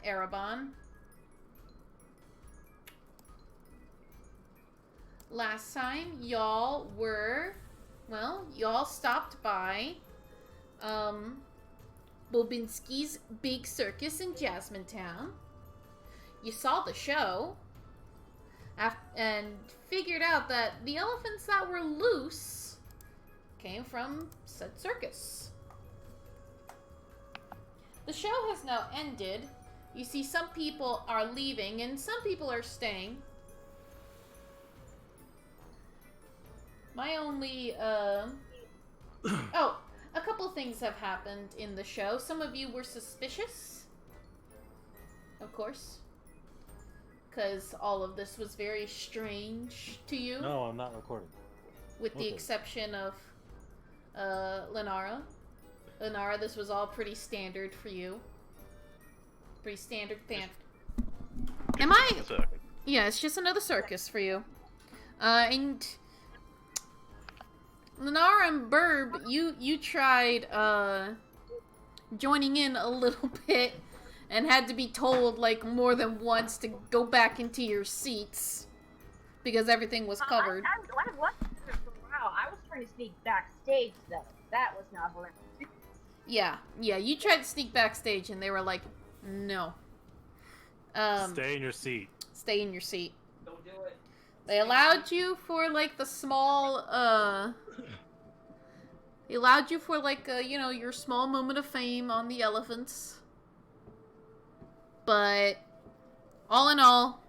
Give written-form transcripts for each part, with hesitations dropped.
Errebon. Last time, y'all were, well, y'all stopped by, Bobinski's big circus in Jasmine Town. You saw the show, and figured out that the elephants that were loose came from said circus. The show has now ended. You see some people are leaving and some people are staying. My only, oh, a couple things have happened in the show. Some of you were suspicious, of course, because all of this was very strange to you. No, I'm not recording. With the exception of, Lilnara. Lilnara, this was all pretty standard for you. Pretty standard fan. Am I? Yeah, it's just another circus for you. And Lilnara and Burd, you tried joining in a little bit and had to be told like more than once to go back into your seats because everything was covered. Wow, I was trying to sneak backstage though. That was not hilarious. Yeah, you tried to sneak backstage and they were like, no. Stay in your seat. Stay in your seat. Don't do it. They allowed you for like the small, they allowed you for like, you know, your small moment of fame on the elephants. But, all in all,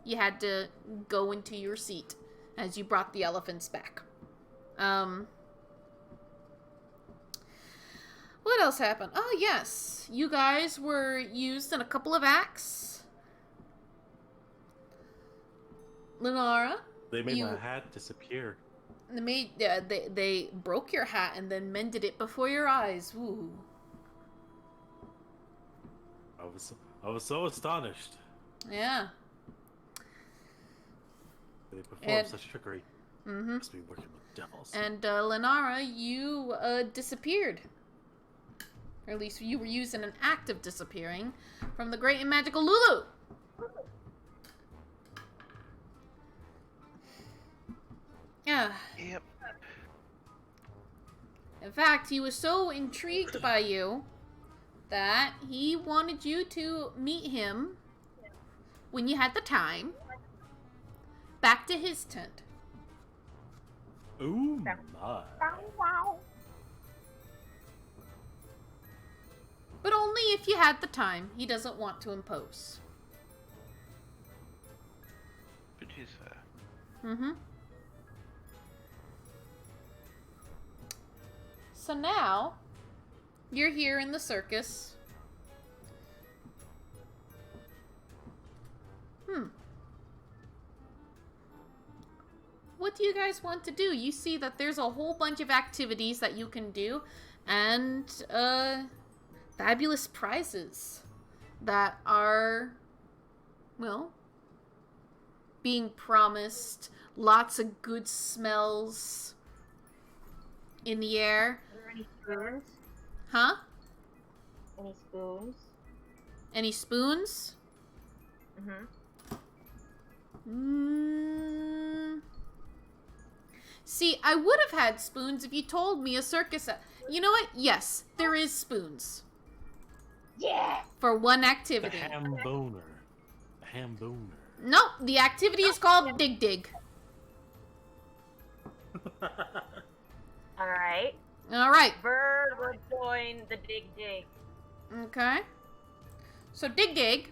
you had to go into your seat as you brought the elephants back. What else happened? Oh, yes. You guys were used in a couple of acts. Lilnara. They made my hat disappear. They broke your hat and then mended it before your eyes. Woo. I was so astonished. Yeah. They performed such trickery. Mm-hmm. Must be working with devils. And Lilnara, you disappeared. Or at least you were used in an act of disappearing from the great and magical Lulu. Yeah. Yep. In fact, he was so intrigued by you that he wanted you to meet him when you had the time back to his tent. Ooh, my. Wow. But only if you had the time. He doesn't want to impose. Which is fair. Mm-hmm. So now, you're here in the circus. What do you guys want to do? You see that there's a whole bunch of activities that you can do, and, fabulous prizes that are, well, being promised. Lots of good smells in the air. Are there any spoons? Huh? Any spoons? Any spoons? See, I would have had spoons if you told me a circus. You know what? Yes, there is spoons. Yeah! For one The activity. ham boner. The ham boner. No, the activity is called Dig Dig. Alright. Alright. Burd will join the Dig Dig. Okay. So Dig Dig,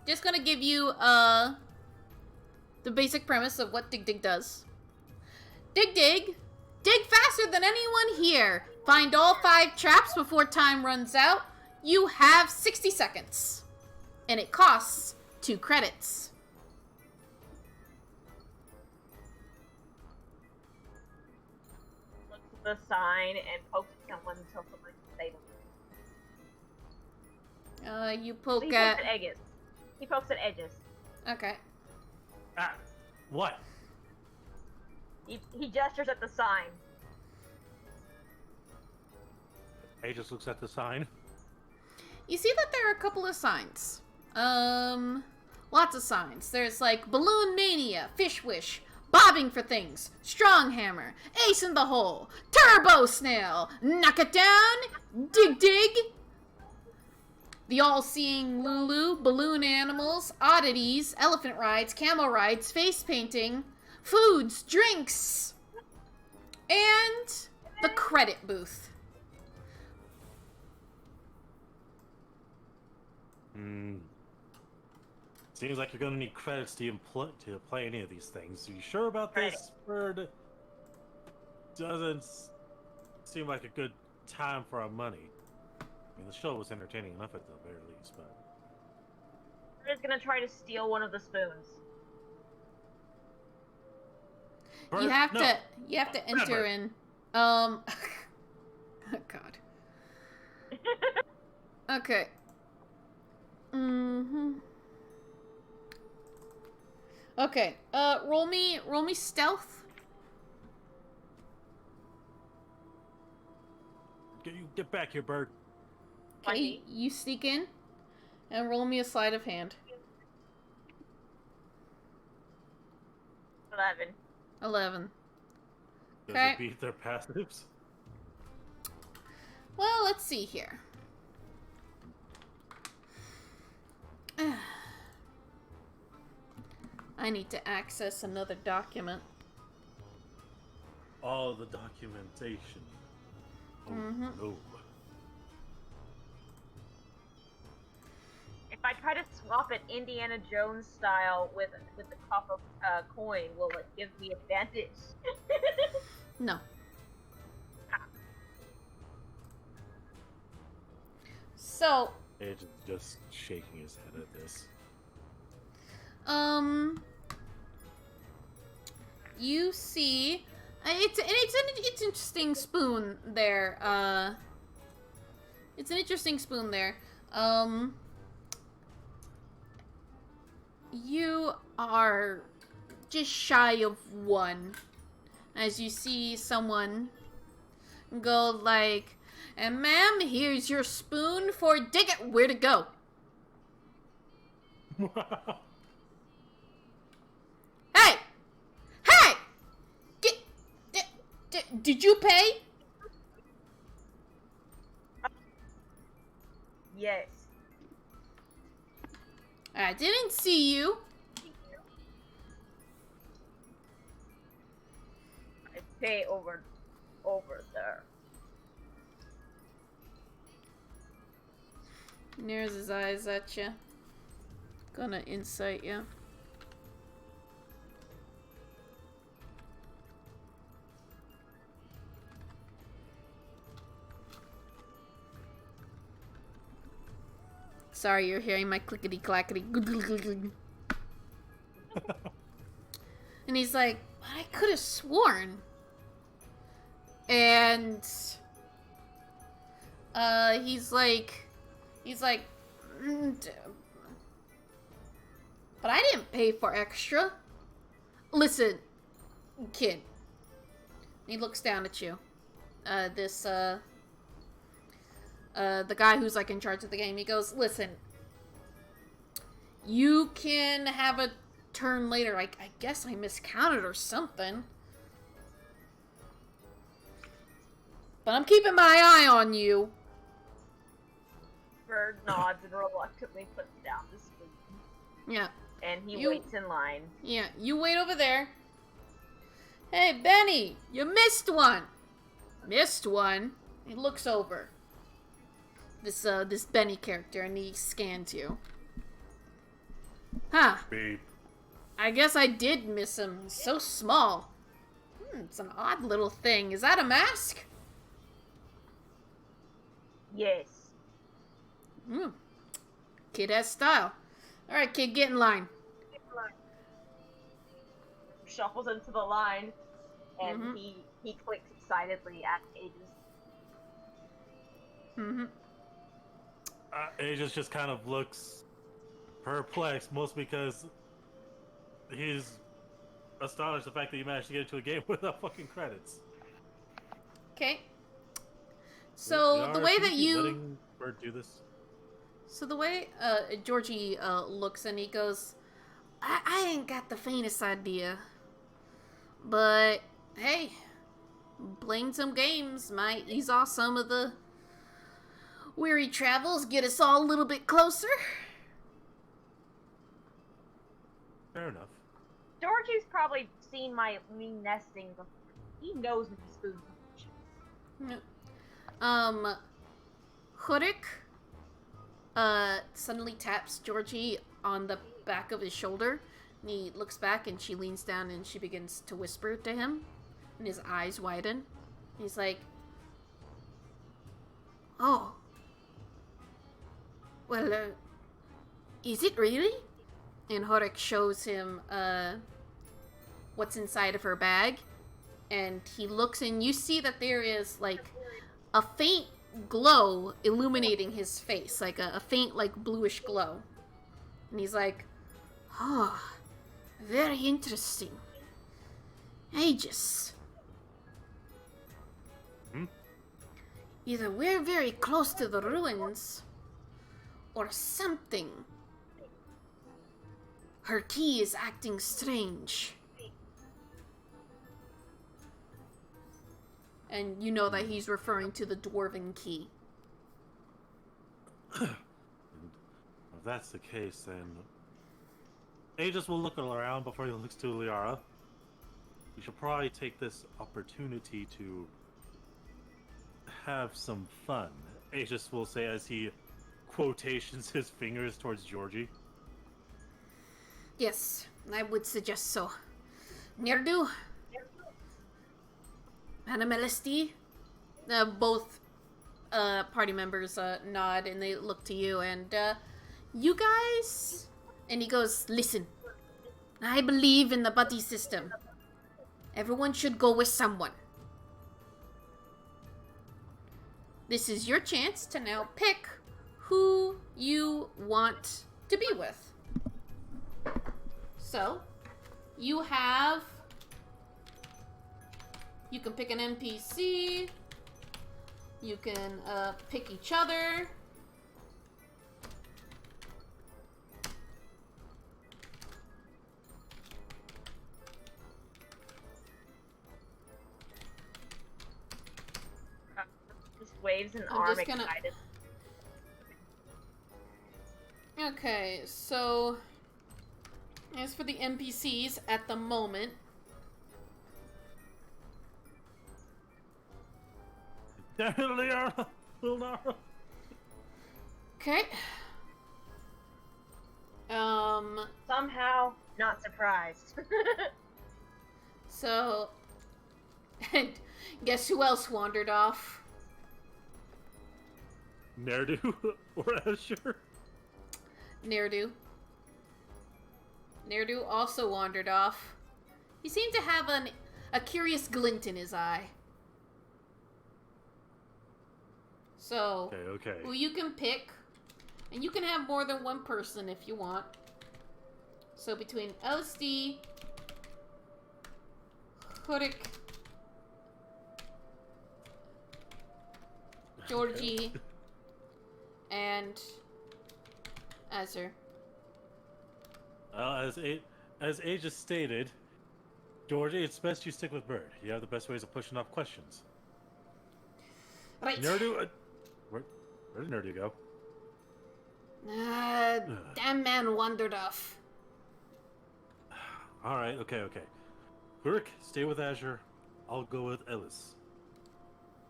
just gonna give you the basic premise of what Dig Dig does. Dig Dig, dig faster than anyone here. Find all 5 traps before time runs out. You have 60 seconds. And it costs 2 credits. Looks at the sign and pokes someone until someone can save him. You So poke he pokes at... at Aegis. He pokes at Aegis. Okay. Ah, what? He gestures at the sign. Aegis looks at the sign. you see that there are a couple of signs. Lots of signs. There's like Balloon Mania, Fish Wish, Bobbing for Things, Strong Hammer, Ace in the Hole, Turbo Snail, Knock It Down, Dig Dig, The All-Seeing Lulu, Balloon Animals, Oddities, Elephant Rides, Camel Rides, Face Painting, Foods, Drinks, and the Credit Booth. Seems like you're gonna need credits to play any of these things. Are you sure about this, Burd? Doesn't seem like a good time for our money. I mean, the show was entertaining enough at the very least, but... We're just gonna try to steal one of the spoons. Burd, You have no. to enter in, oh God. Okay. Okay, roll me stealth. Get back here, Burd. Okay, you sneak in, and roll me a sleight of hand. 11. 11. Does Okay. it beat their passives? Well, let's see here. I need to access another document. All the documentation. Oh, no. If I try to swap it Indiana Jones style with the copper coin, will it give me advantage? No. So, Agent's just shaking his head at this. you see, it's an interesting spoon there. It's an interesting spoon there. You are just shy of 1 as you see someone go like, and ma'am, here's your spoon for dig it. Where to go? Hey! Hey! Did you pay? Yes. I didn't see you. I pay over there. Narrows his eyes at you. Gonna insight you. Sorry, you're hearing my clickety clackety. And he's like, but I could have sworn. And he's like, but I didn't pay for extra. Listen, kid. He looks down at you. The guy who's like in charge of the game, he goes, listen, you can have a turn later. I guess I miscounted or something. But I'm keeping my eye on you. Burd nods and reluctantly puts down the spoon. Yeah. And he waits in line. Yeah, you wait over there. Hey, Benny, you missed one. Missed one? He looks over. This Benny character, and he scans you. Huh. Beep. I guess I did miss him. He's so small. It's an odd little thing. Is that a mask? Yes. Kid has style. Alright, kid, get in line. Shuffles into the line, and he clicks excitedly at Aegis. Aegis just kind of looks perplexed, mostly because he's astonished the fact that you managed to get into a game without fucking credits. Okay. So, the way that you... letting Burd do this? So the way Georgie looks and he goes, I ain't got the faintest idea. But hey, playing some games might ease off some of the weary travels, get us all a little bit closer. Fair enough. Georgie's probably seen me nesting before. He knows me spoon punches. Hurik suddenly taps Georgie on the back of his shoulder. And he looks back and she leans down and she begins to whisper to him. And his eyes widen. He's like, oh. Well, is it really? And Hurik shows him what's inside of her bag. And he looks and you see that there is like a faint glow illuminating his face. Like a faint like bluish glow. And he's like, oh, very interesting. Aegis. Either we're very close to the ruins, or something. Her key is acting strange. And you know that he's referring to the Dwarven key. If that's the case, then Aegis will look around before he looks to Liara. We should probably take this opportunity to have some fun, Aegis will say as he quotations his fingers towards Georgie. Yes, I would suggest so. Nerdu? anonymousDward? Both party members nod and they look to you and you guys... And he goes, listen, I believe in the buddy system. Everyone should go with someone. This is your chance to now pick who you want to be with. So, you have... You can pick an NPC. You can pick each other. Waves an I'm arm just gonna- excited. Okay, so... As for the NPCs at the moment... Danenerro, Lilnara. Okay. Somehow, not surprised. So... And guess who else wandered off? Nerdu or Azure? Nerdu. Nerdu also wandered off. He seemed to have a curious glint in his eye. So, Okay. who you can pick, and you can have more than one person if you want. So between LSD, Hurik, Georgie, and Azure. As Aegis stated, Georgie, it's best you stick with Burd. You have the best ways of pushing off questions. Right. Nerdu, where did Nerdu go? Damn man wandered off. All right, okay. Hurik, stay with Azure. I'll go with Ellis.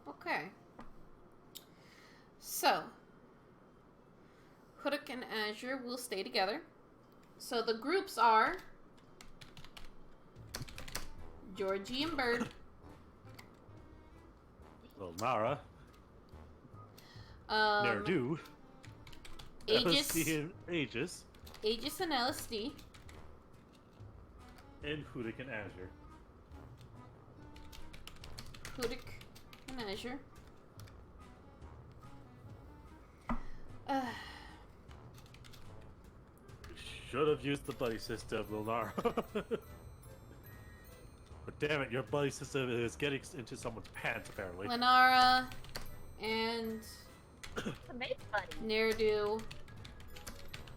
Okay. So, Hurik and Azure will stay together. So the groups are Georgie and Burd, Lilnara, Nerdu, Nerdu, Aegis, LSD and Aegis, Aegis and LSD, and Hurik and Azure. Hurik and Azure. Should have used the buddy system, Lilnara. But damn it, your buddy system is getting into someone's pants, apparently. Lilnara and The maid buddy. Nerdu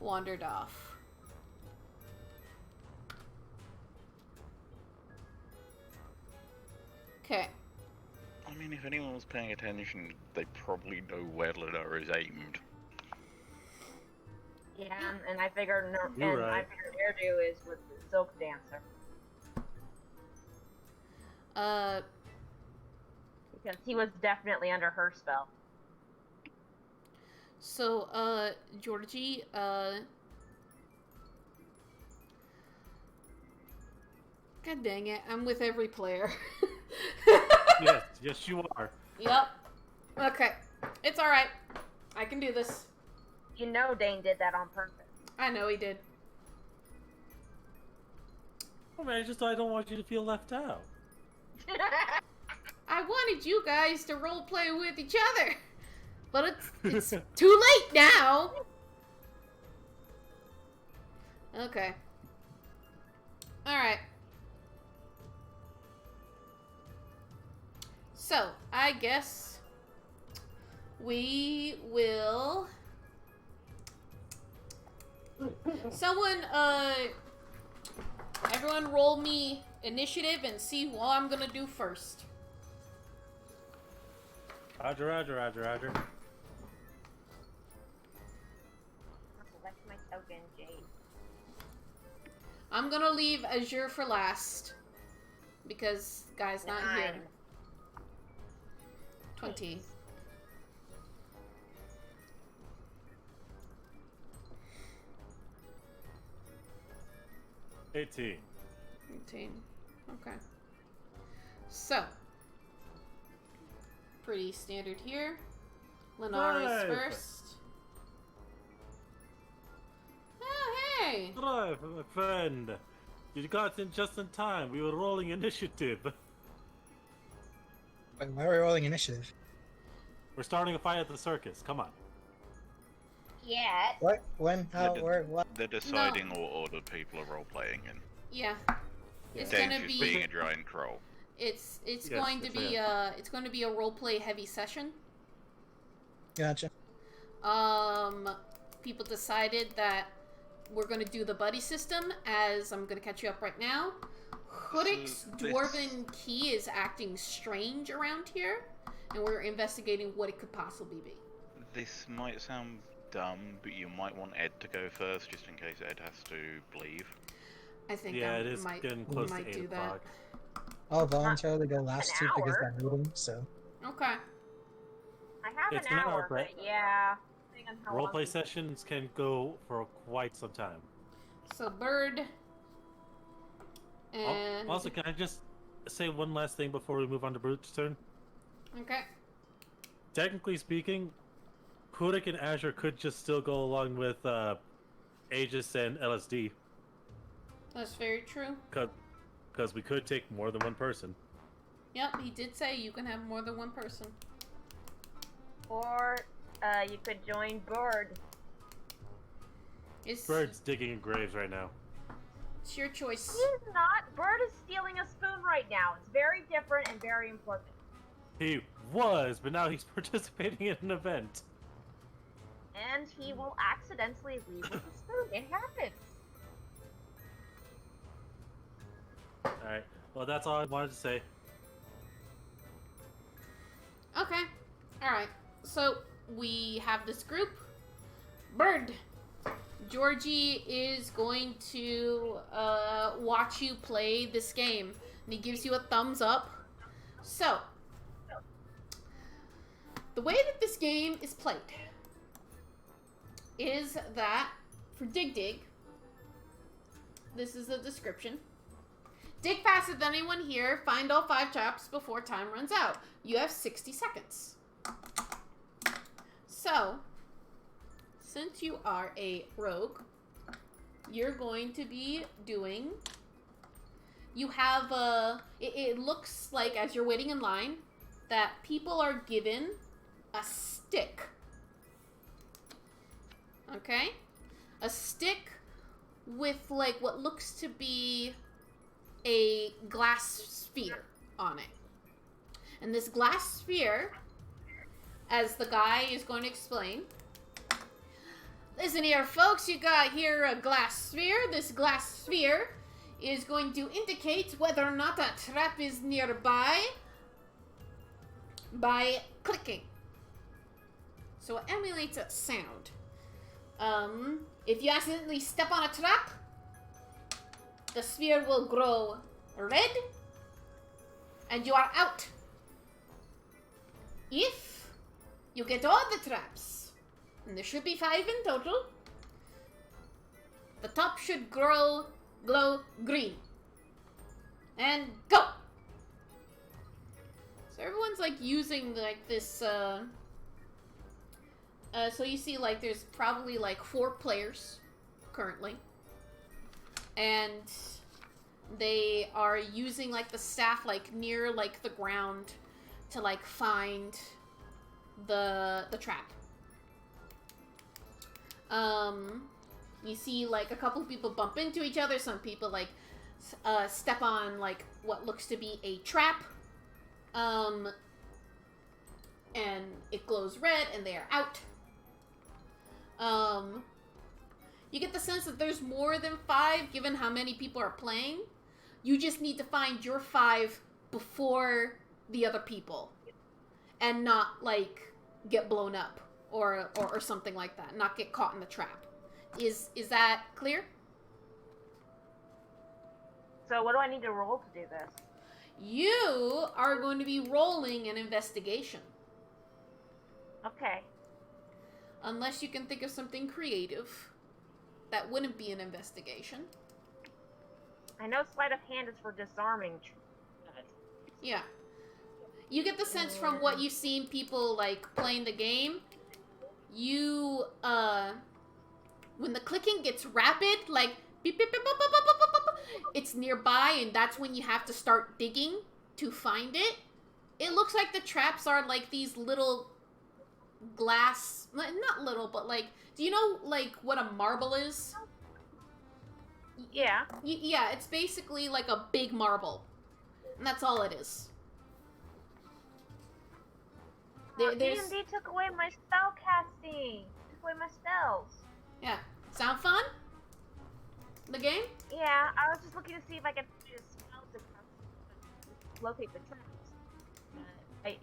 wandered off. Okay. I mean, if anyone was paying attention, they probably know where Lilnara is aimed. Yeah, and I figured, You're right. I figured Erdu is with the Silk Dancer. Because he was definitely under her spell. So, Georgie, God dang it, I'm with every player. Yes, you are. Yep. Okay. It's alright. I can do this. You know Dane did that on purpose. I know he did. Oh man, I don't want you to feel left out. I wanted you guys to roleplay with each other. But it's too late now. Okay. Alright. So, I guess we will... Someone, everyone roll me initiative and see what I'm gonna do first. Roger. Select my token, Jade. I'm gonna leave Azure for last. Because guy's not here. 20. $18. 18. Okay. So. Pretty standard here. Lilnara's Strife. first. Oh, hey! Strife, my friend. You got in just in time. We were rolling initiative. Wait, why are we rolling initiative? We're starting a fight at the circus. Come on. Yeah. What? When? How? Where? What? They're deciding what order people are role-playing in. Yeah. It's Dane's gonna just be... being a giant troll. It's Yes, going to yes, be it's going to be a roleplay heavy session. Gotcha. People decided that we're going to do the buddy system, as I'm going to catch you up right now. Hudik's So Dwarven key is acting strange around here, and we're investigating what it could possibly be. This might sound dumb, but you might want Ed to go first, just in case Ed has to leave. I think Yeah, I it is might, getting close to might 8 do o'clock. I'll voluntarily go last an too because hour. I'm meeting, so. that. Okay. I have It's an an hour, hour, Brett. but yeah. Depending on how long Roleplay we- sessions can go for quite some time. So Burd and Also, can I just say one last thing before we move on to Brute's turn? okay. Technically speaking, Hudik and Azure could just still go along with Aegis and LSD, That's very true. because we could take more than one person. Yep, he did say you can have more than one person. Or you could join Burd. Bird's digging in graves right now. It's your choice. He's not. Burd is stealing a spoon right now. It's very different and very important. He was, but now he's participating in an event. And he will accidentally leave with a spoon. It happens. Alright, well that's all I wanted to say. Okay. Alright. So, we have this group. Burd. Georgie is going to watch you play this game. And he gives you a thumbs up. So, the way that this game is played is that for Dig, this is the description. Dig faster than anyone here. Find all 5 traps before time runs out. You have 60 seconds. So, since you are a rogue, you're going to be doing... You have a... It looks like, as you're waiting in line, that people are given a stick. Okay? A stick with, like, what looks to be a glass sphere on it. And this glass sphere, as the guy is going to explain, Listen here, folks. You got here a glass sphere. This glass sphere is going to indicate whether or not a trap is nearby by clicking. So it emulates a sound. If you accidentally step on a trap, the sphere will grow red, and you are out. If you get all the traps, and there should be 5 in total, the top should glow green. And go! So everyone's like using like this, so you see like there's probably like 4 players currently. And they are using like the staff like near like the ground to like find the trap. You see like a couple people bump into each other. Some people like step on like what looks to be a trap. And it glows red and they are out. You get the sense that there's more than 5 given how many people are playing. You just need to find your 5 before the other people. And not like get blown up or something like that. Not get caught in the trap. Is that clear? So what do I need to roll to do this? You are going to be rolling an investigation. Okay. Unless you can think of something creative. That wouldn't be an investigation. I know sleight of hand is for disarming. Yeah. You get the sense from what you've seen people, like, playing the game. You, when the clicking gets rapid, like, beep, beep, beep, beep, beep, beep, beep, beep, it's nearby, and that's when you have to start digging to find it. It looks like the traps are, like, these little glass... Not little, but, like... Do you know, like, what a marble is? Yeah. Yeah, it's basically like a big marble. And that's all it is. D&D took away my spell casting. Took away my spells. Yeah. Sound fun? The game? Yeah, I was just looking to see if I could find a spell to locate the traps.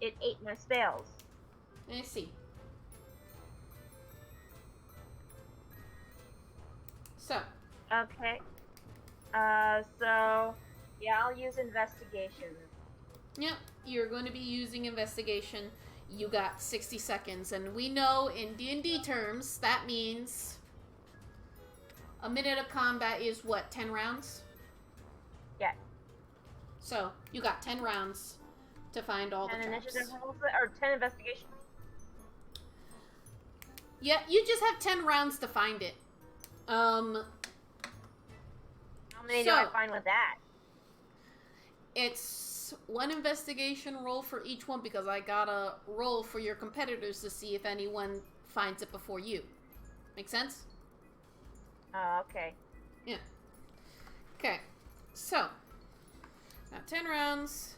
It ate my spells. Let me see. So. Okay. Yeah, I'll use investigation. Yep, you're going to be using investigation. You got 60 seconds, and we know in D&D terms, that means a minute of combat is what, 10 rounds? Yeah. So, you got 10 rounds to find all the traps. 10 initiative rolls, or 10 investigation rolls? Yeah, you just have 10 rounds to find it. How many do I find with that? It's 1 investigation roll for each one because I gotta roll for your competitors to see if anyone finds it before you. Make sense? Okay. Yeah. Okay. So, got 10 rounds,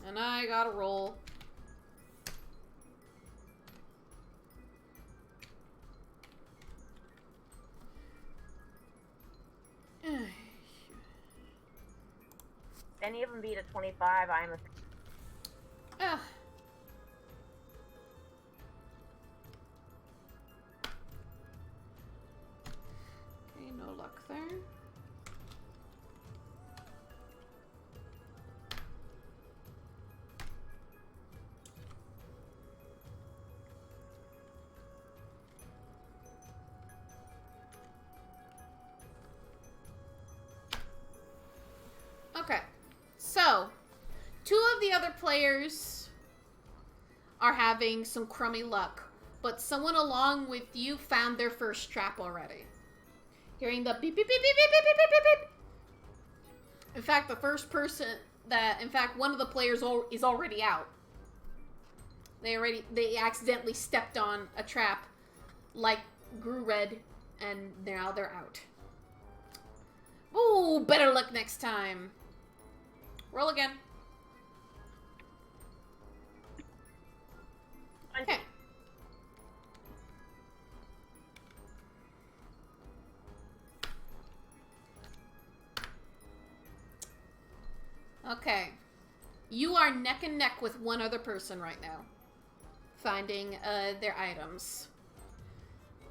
and I gotta roll. If any of them beat a 25, I'm a... Ah. Okay, no luck there. Okay. So, 2 of the other players are having some crummy luck, but someone along with you found their first trap already. Hearing the beep, beep, beep, beep, beep, beep, beep, beep, beep. In fact, one of the players is already out. They accidentally stepped on a trap, like, grew red, and now they're out. Ooh, better luck next time. Roll again. Okay. Okay. You are neck and neck with one other person right now. Finding their items.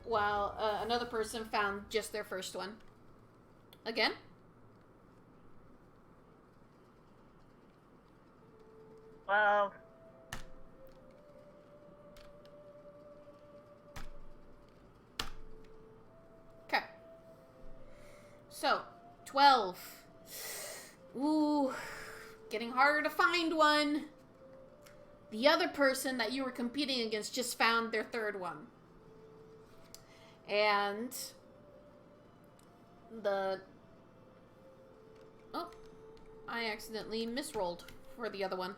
While another person found just their first one. Again? Well, Okay. So, 12. Ooh. Getting harder to find one. The other person that you were competing against just found their third one. And the... Oh, I accidentally misrolled for the other one.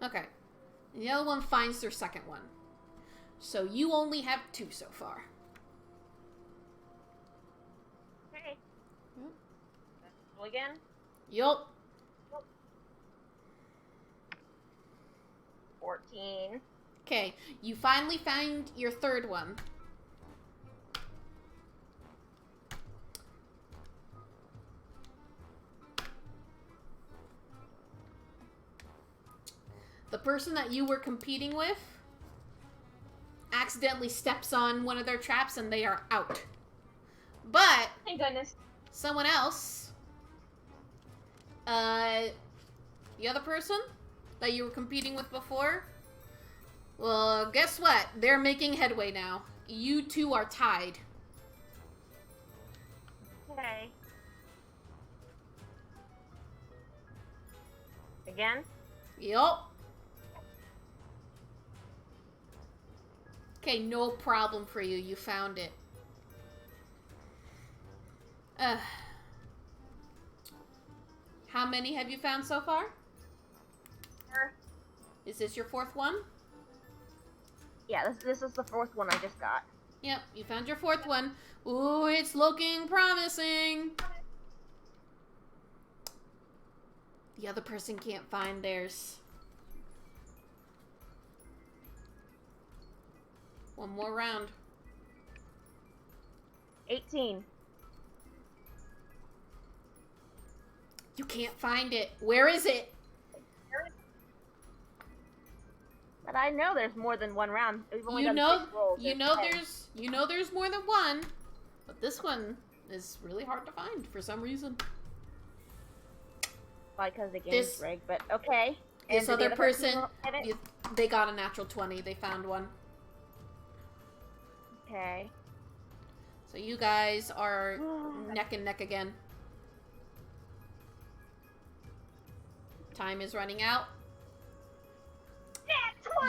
Okay. The other one finds their second one. So you only have 2 so far. okay. Roll again. Yup. 14. Okay, you finally find your third one. The person that you were competing with accidentally steps on one of their traps and they are out. But Thank goodness. someone else, the other person that you were competing with before, well, guess what? They're making headway now. You two are tied. Okay. Again? Yup. Okay, no problem for you. You found it. How many have you found so far? 4. Is this your 4th one? Yeah, this is the 4th one I just got. Yep, you found your 4th one. Ooh, it's looking promising. The other person can't find theirs. One more round. 18. You can't find it. Where is it? But I know there's more than one round. We've only You done know, 6 rolls. you There's know there's more than one, but this one is really hard to find for some reason. 10. Probably because the game's rigged, but okay. This did the other person, get it? they got a natural 20. They found one. Okay. So you guys are neck and neck again. Time is running out.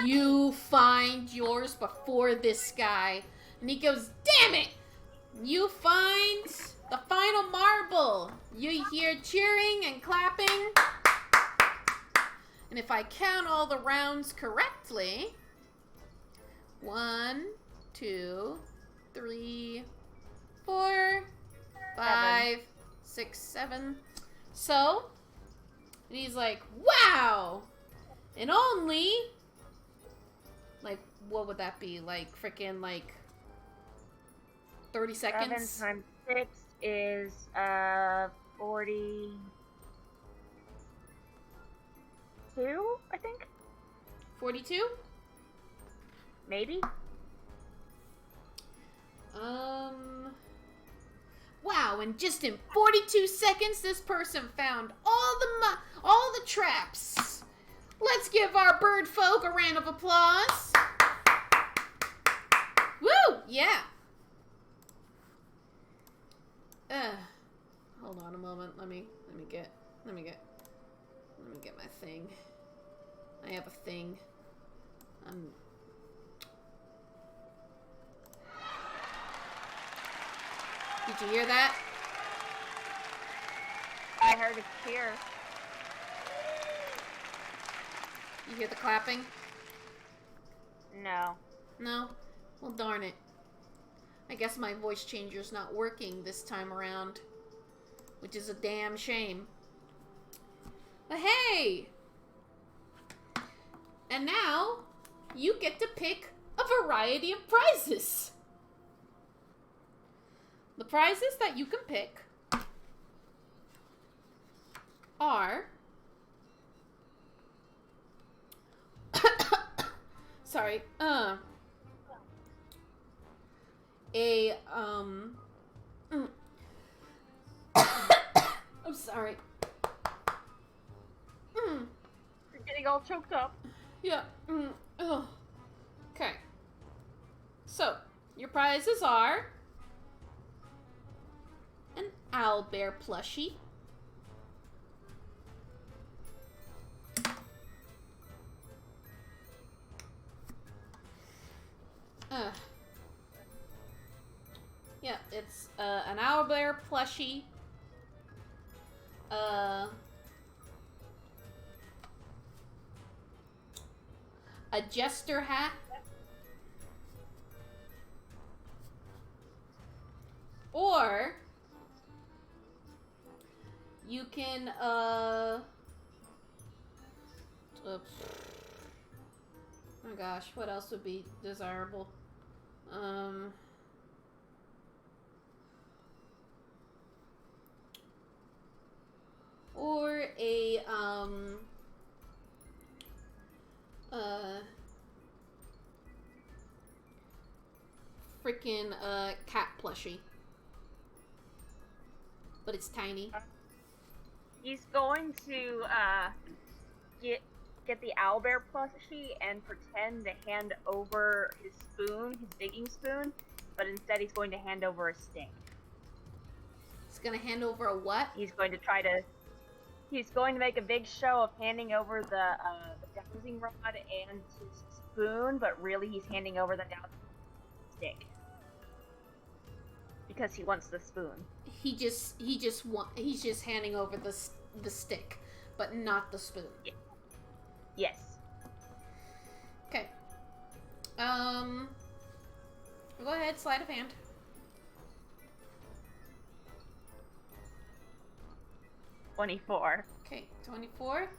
You find yours before this guy. And he goes, damn it! You find the final marble. You hear cheering and clapping. And if I count all the rounds correctly, 1, 2, 3, 4, 5, 6, 7. So, and he's like, wow! And only, like, what would that be? Like, freaking, like, 30 seconds? 7 times 6 is, 42, I think? 42? Maybe? Wow, and just in 42 seconds, this person found all the traps. Let's give our bird folk a round of applause. Woo! Yeah. Hold on a moment. Let me get my thing. I have a thing. Did you hear that? I heard a cheer. You hear the clapping? No. No? Well, darn it. I guess my voice changer's not working this time around. Which is a damn shame. But hey! And now, you get to pick a variety of prizes. The prizes that you can pick are... Sorry. I'm sorry. You're getting all choked up. Yeah. Oh. Okay. So, your prizes are an owlbear plushie, yeah, it's an owlbear plushie, a jester hat, or you can oh my gosh, what else would be desirable? Or a freaking cat plushie, but it's tiny. He's going to get the owlbear plushie and pretend to hand over his spoon, his digging spoon, but instead he's going to hand over a stick. He's gonna hand over a what? He's going to make a big show of handing over the dowsing rod and his spoon, but really he's handing over the dowsing stick because he wants the spoon. He's just handing over the stick, but not the spoon. Yeah. Yes. Okay. Go ahead, sleight of hand. 24. Okay, 24.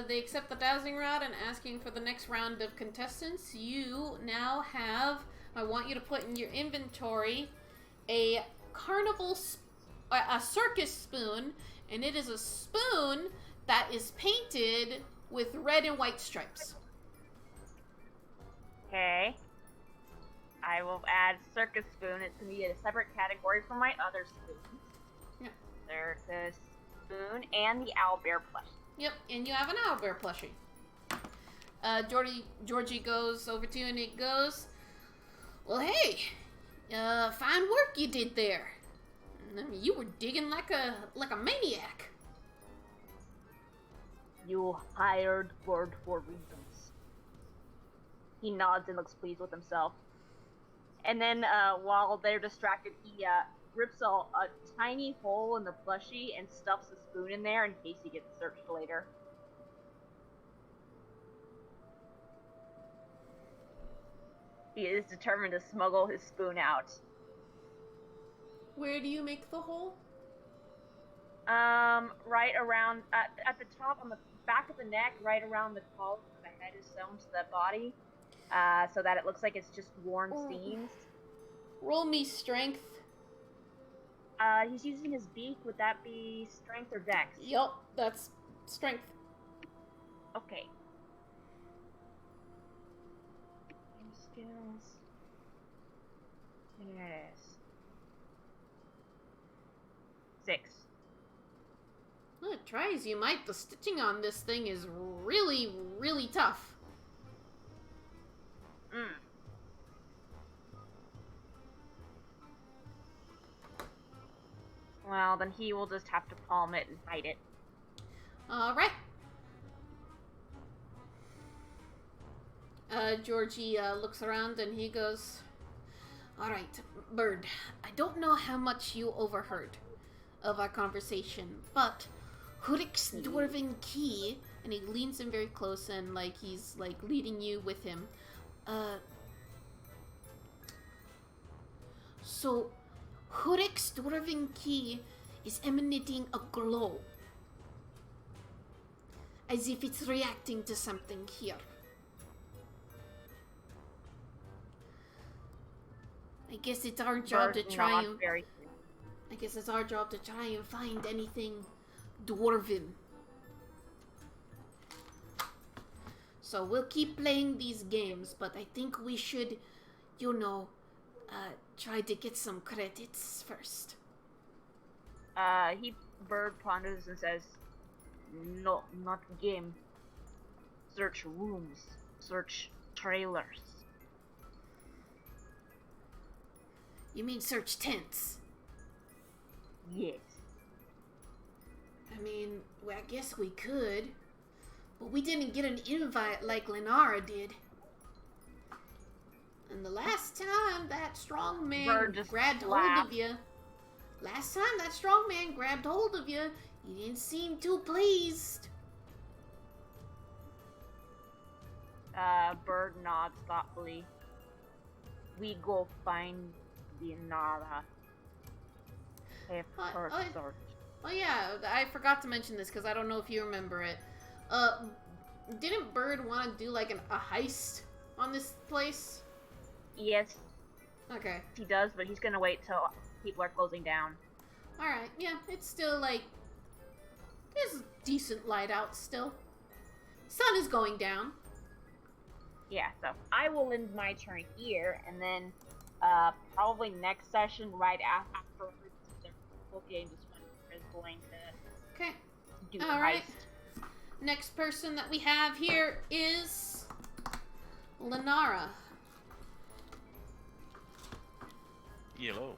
They accept the dowsing rod and asking for the next round of contestants. You now have, I want you to put in your inventory a a circus spoon, and it is a spoon that is painted with red and white stripes. Okay. I will add circus spoon. It's going to be a separate category from my other spoons. Yeah. Circus spoon and the owlbear plushie. Yep, and you have an owlbear plushie. Georgie goes over to you and it goes, well, hey, fine work you did there. I mean, you were digging like a maniac. You hired Burd for reasons. He nods and looks pleased with himself. And then, while they're distracted, he rips a tiny hole in the plushie and stuffs a spoon in there in case he gets searched later. He is determined to smuggle his spoon out. Where do you make the hole? Right around, at the top, on the back of the neck, right around the collar where the head is sewn to the body, so that it looks like it's just worn seams. Roll me strength. He's using his beak. Would that be strength or dex? Yup, that's strength. Okay. Skills. Yes. 6. Well, try as you might, the stitching on this thing is really, really tough. Well, then he will just have to palm it and hide it. Alright. Georgie looks around and he goes, alright, Burd, I don't know how much you overheard of our conversation, but Hurik's Dwarven key, and he leans in very close and like he's like leading you with him. So Hurik's Dwarven key is emanating a glow, as if it's reacting to something here. I guess it's our job to try and... I guess it's our job to try and find anything Dwarven So we'll keep playing these games, but I think we should, you know, try to get some credits first. Burd ponders and says, "No, not game. Search rooms. Search trailers." You mean search tents? Yes. I mean, well, I guess we could, but we didn't get an invite like Lilnara did. And the last time that strong man grabbed hold of you, you didn't seem too pleased. Burd nods thoughtfully. We go find Lilnara. Have her search. Oh yeah, I forgot to mention this because I don't know if you remember it. Didn't Burd want to do like a heist on this place? Yes, Okay. he does, but he's gonna wait till people are closing down. Alright, yeah, it's still like... There's decent light out still. Sun is going down. Yeah, so I will end my turn here, and then probably next session, right after the full game, this one is going to Okay. do the Alright. heist. Next person that we have here is... Lilnara. Yellow.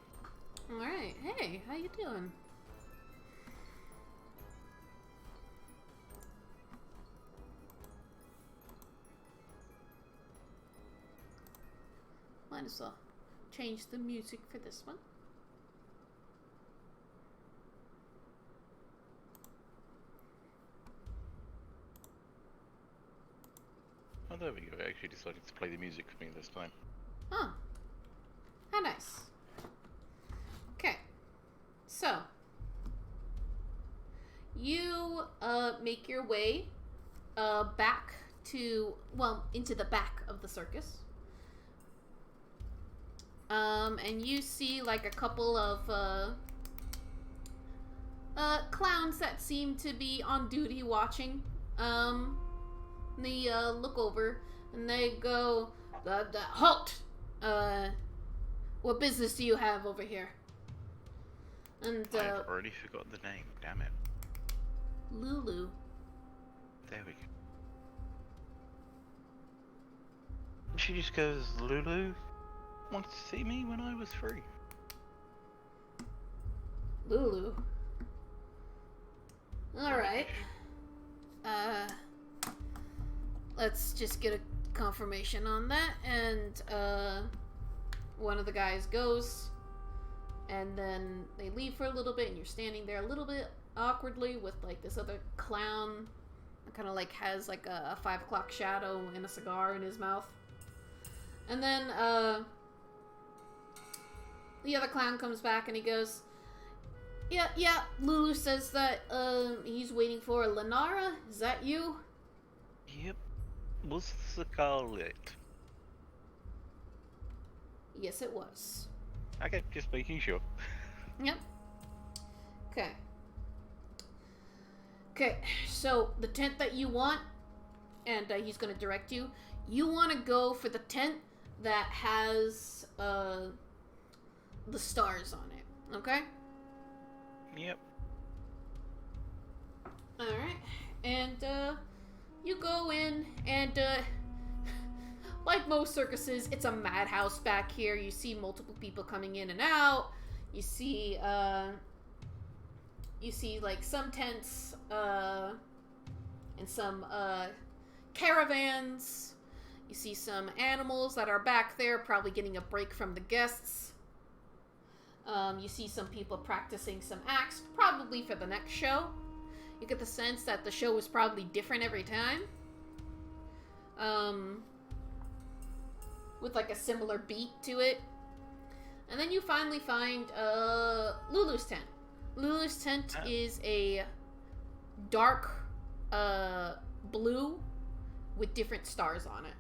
Alright, hey, how you doing? Might as well change the music for this one. Oh, there we go. I actually decided to play the music for me this time. Huh. How nice. Okay. So, you make your way back to, well, into the back of the circus. And you see like a couple of clowns that seem to be on duty watching. They look over and they go, halt! What business do you have over here? And I've already forgotten the name, damn it. Lulu. There we go. She just goes, Lulu wanted to see me when I was free. Lulu. Alright. Let's just get a confirmation on that, and one of the guys goes, and then they leave for a little bit, and you're standing there a little bit awkwardly with like this other clown that kind of like has like a 5 o'clock shadow and a cigar in his mouth. And then the other clown comes back and he goes, yeah, Lulu says that he's waiting for Lilnara. Is that you? Yep. Was Scarlet? Yes, it was. Okay, just making sure. Yep. Okay, so the tent that you want, and he's going to direct you, you want to go for the tent that has the stars on it, okay? Yep. Alright, and you go in, and like most circuses, it's a madhouse back here. You see multiple people coming in and out. You see like some tents and some caravans. You see some animals that are back there, probably getting a break from the guests. You see some people practicing some acts, probably for the next show. You get the sense that the show is probably different every time. With like a similar beat to it. And then you finally find Lulu's tent. Lulu's tent is a dark blue with different stars on it.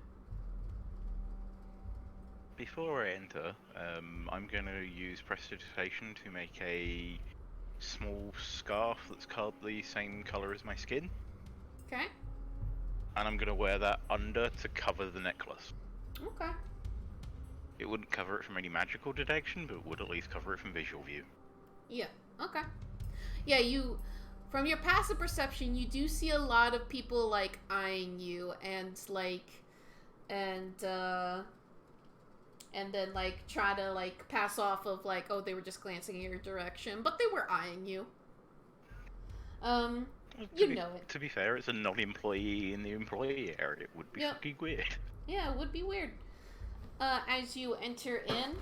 Before I enter, I'm going to use prestidigitation to make a small scarf that's the same colour as my skin. Okay. and I'm gonna wear that under to cover the necklace. Okay. It wouldn't cover it from any magical detection, but would at least cover it from visual view. Yeah. Okay. Yeah, from your passive perception, you do see a lot of people like eyeing you and then like try to like pass off of like, oh, they were just glancing in your direction, but they were eyeing you. To be fair, it's a non-employee in the employee area. It would be fucking weird. Yeah, it would be weird. As you enter in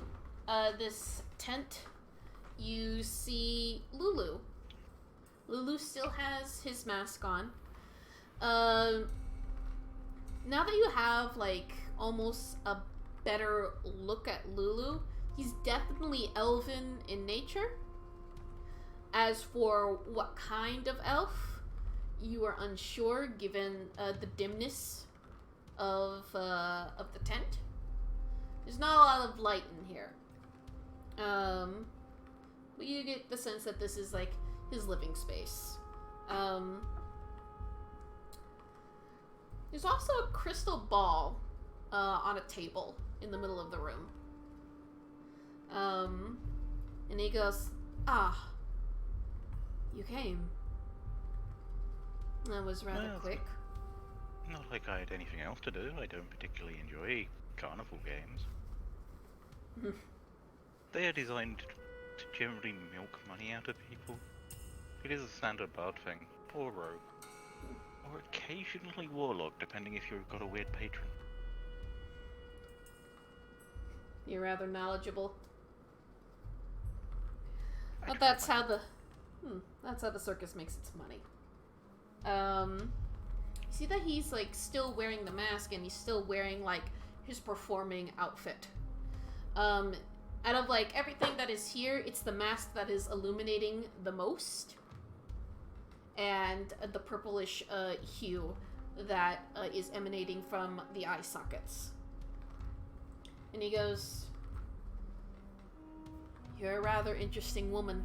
this tent, you see Lulu. Lulu still has his mask on. Now that you have like almost a better look at Lulu, he's definitely elven in nature. As for what kind of elf, you are unsure given the dimness of the tent. There's not a lot of light in here. But you get the sense that this is like his living space. There's also a crystal ball on a table in the middle of the room. And he goes, "Ah, you came. That was rather quick." Not like I had anything else to do. I don't particularly enjoy carnival games. They are designed to generally milk money out of people. It is a standard bard thing, or rogue, or occasionally warlock, depending if you've got a weird patron. You're rather knowledgeable. But that's how the circus makes its money. You see that he's like still wearing the mask, and he's still wearing like his performing outfit. Out of like everything that is here, it's the mask that is illuminating the most, and the purplish hue that is emanating from the eye sockets. And he goes, "You're a rather interesting woman."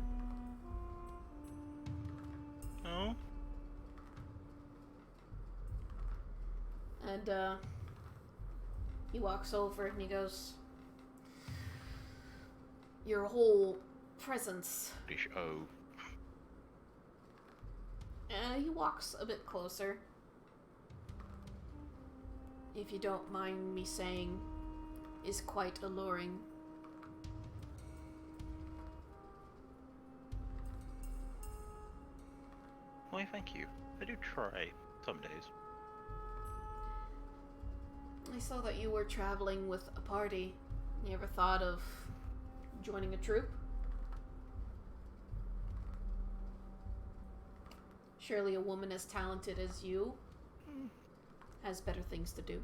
Oh? And he walks over and he goes, "Your whole presence." Oh. He walks a bit closer. "If you don't mind me saying, is quite alluring." Why, thank you. I do try, some days. I saw that you were traveling with a party. You ever thought of joining a troupe? Surely a woman as talented as you has better things to do.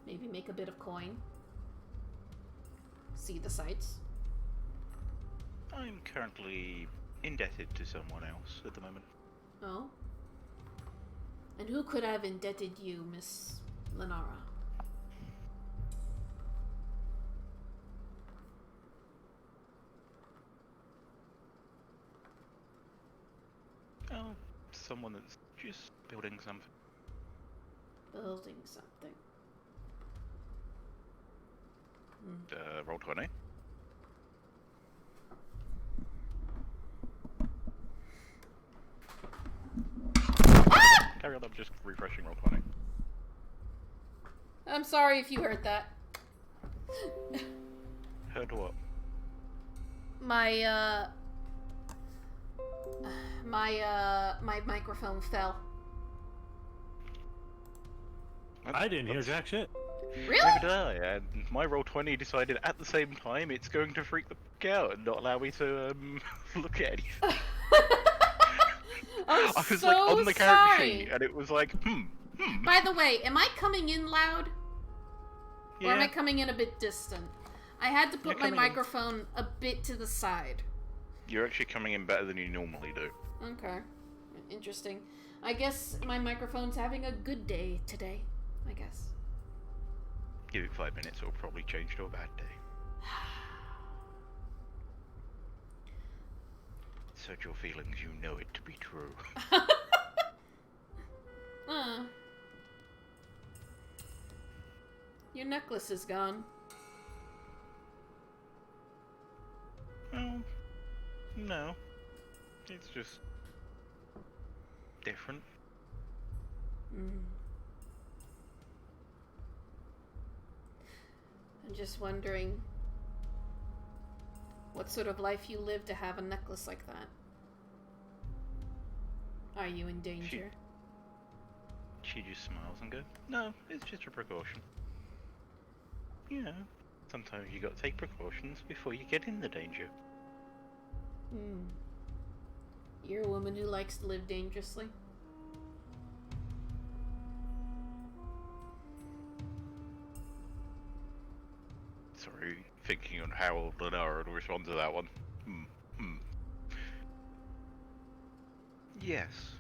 Maybe make a bit of coin. See the sights. I'm currently indebted to someone else at the moment. Oh? And who could have indebted you, Miss Lilnara? Oh, someone that's just building something. Building something. Roll 20. Carry on, I'm just refreshing roll 20. I'm sorry if you heard that. Heard what? My microphone fell. I didn't hear jack shit. Really? Neither did I, and my roll 20 decided at the same time it's going to freak the fuck out and not allow me to look at anything. I'm I was so like on the character sorry. sheet and it was like, By the way, am I coming in loud? Yeah. Or am I coming in a bit distant? I had to put my coming in. microphone a bit to the side. You're actually coming in better than you normally do. Okay. Interesting. I guess my microphone's having a good day today, I guess. Give it 5 minutes, it'll probably change to a bad day. Search your feelings, you know it to be true. Your necklace is gone. Well, no. It's just different. I'm just wondering what sort of life you live to have a necklace like that. Are you in danger? She just smiles and goes, "No, it's just a precaution. You know, sometimes you gotta take precautions before you get in the danger." You're a woman who likes to live dangerously. Sorry, thinking on how Lilnara would respond to that one. Yes.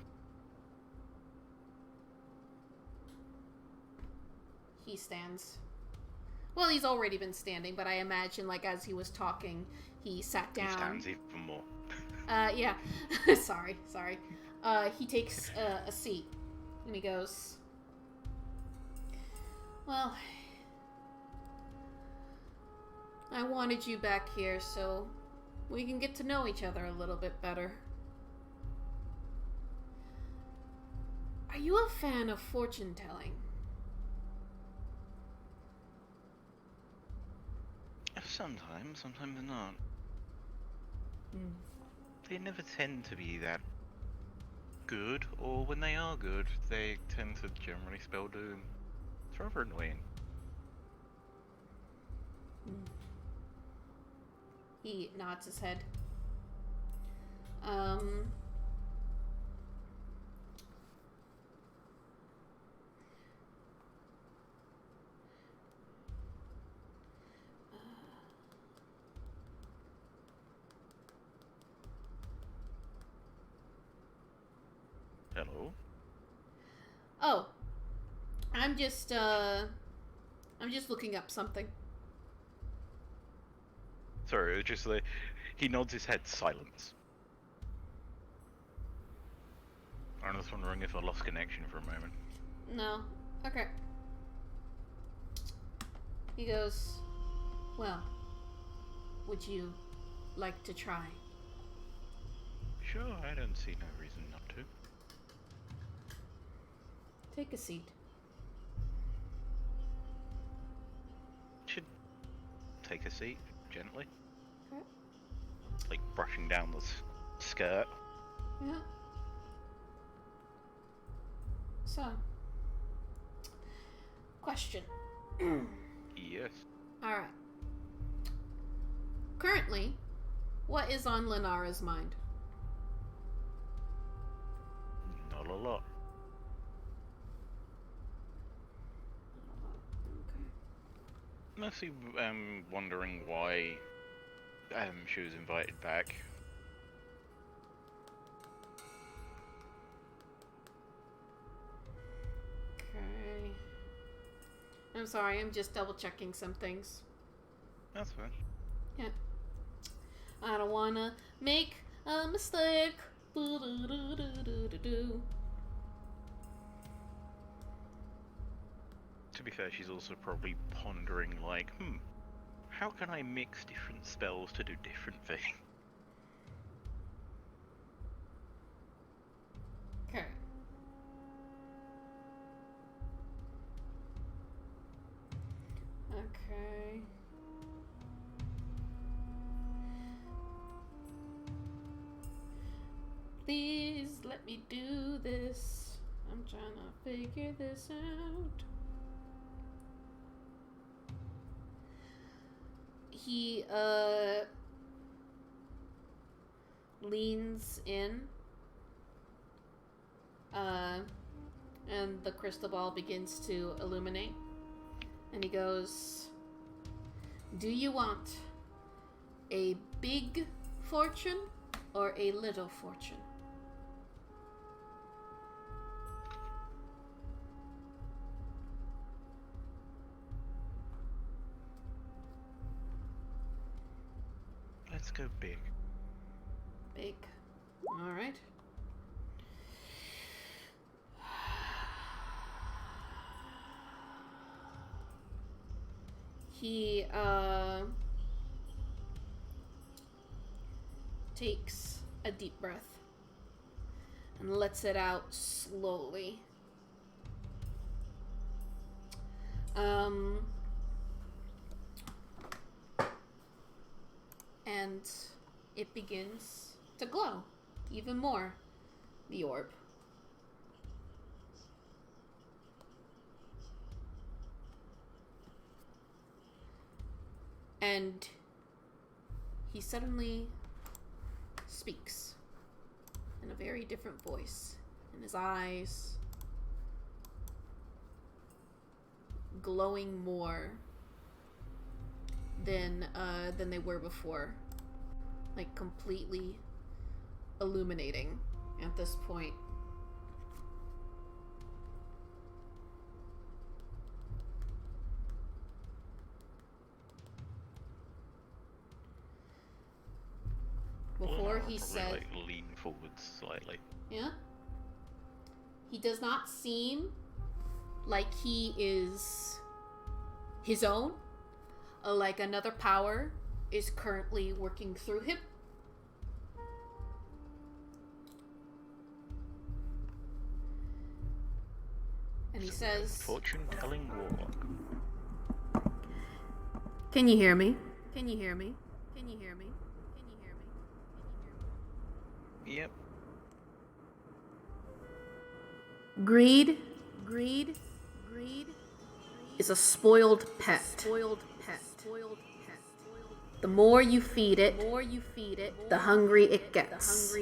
He stands. Well, he's already been standing, but I imagine, like, as he was talking, he sat down. He stands even more. Yeah. sorry. He takes a seat, and he goes, "Well, I wanted you back here so we can get to know each other a little bit better. Are you a fan of fortune telling?" Sometimes not. They never tend to be that good, or when they are good, they tend to generally spell doom. It's rather annoying. He nods his head. Hello? Oh, I'm just looking up something. Sorry, it's just like he nods his head. Silence. I'm just wondering if I lost connection for a moment. No. Okay. He goes, "Well, would you like to try?" Sure, I don't see no reason not to. Take a seat. Should take a seat gently. Okay. Like brushing down the skirt. Yeah. So, question. Yes. Alright. Currently, what is on Lilnara's mind? Not a lot. Mostly wondering why she was invited back. Okay. I'm sorry, I'm just double checking some things. That's fine. Yeah. I don't wanna make a mistake. Do-do-do-do-do-do-do. To be fair, she's also probably pondering like, how can I mix different spells to do different things? Okay. Okay. Please let me do this. I'm trying to figure this out. He leans in, and the crystal ball begins to illuminate, and he goes, "Do you want a big fortune or a little fortune?" Let's go big. Big. All right. He takes a deep breath and lets it out slowly. And it begins to glow even more, the orb. And he suddenly speaks in a very different voice, and his eyes glowing more than they were before, like completely illuminating at this point. Before he said, like, lean forward slightly. Yeah? He does not seem like he is his own, like another power is currently working through him. And he says, Fortune-telling warlock. "Can you hear me? Can you hear me? Can you hear me? Can you hear me? Can you hear me?" Yep. Greed is a spoiled pet. The more you feed it, the hungry it gets.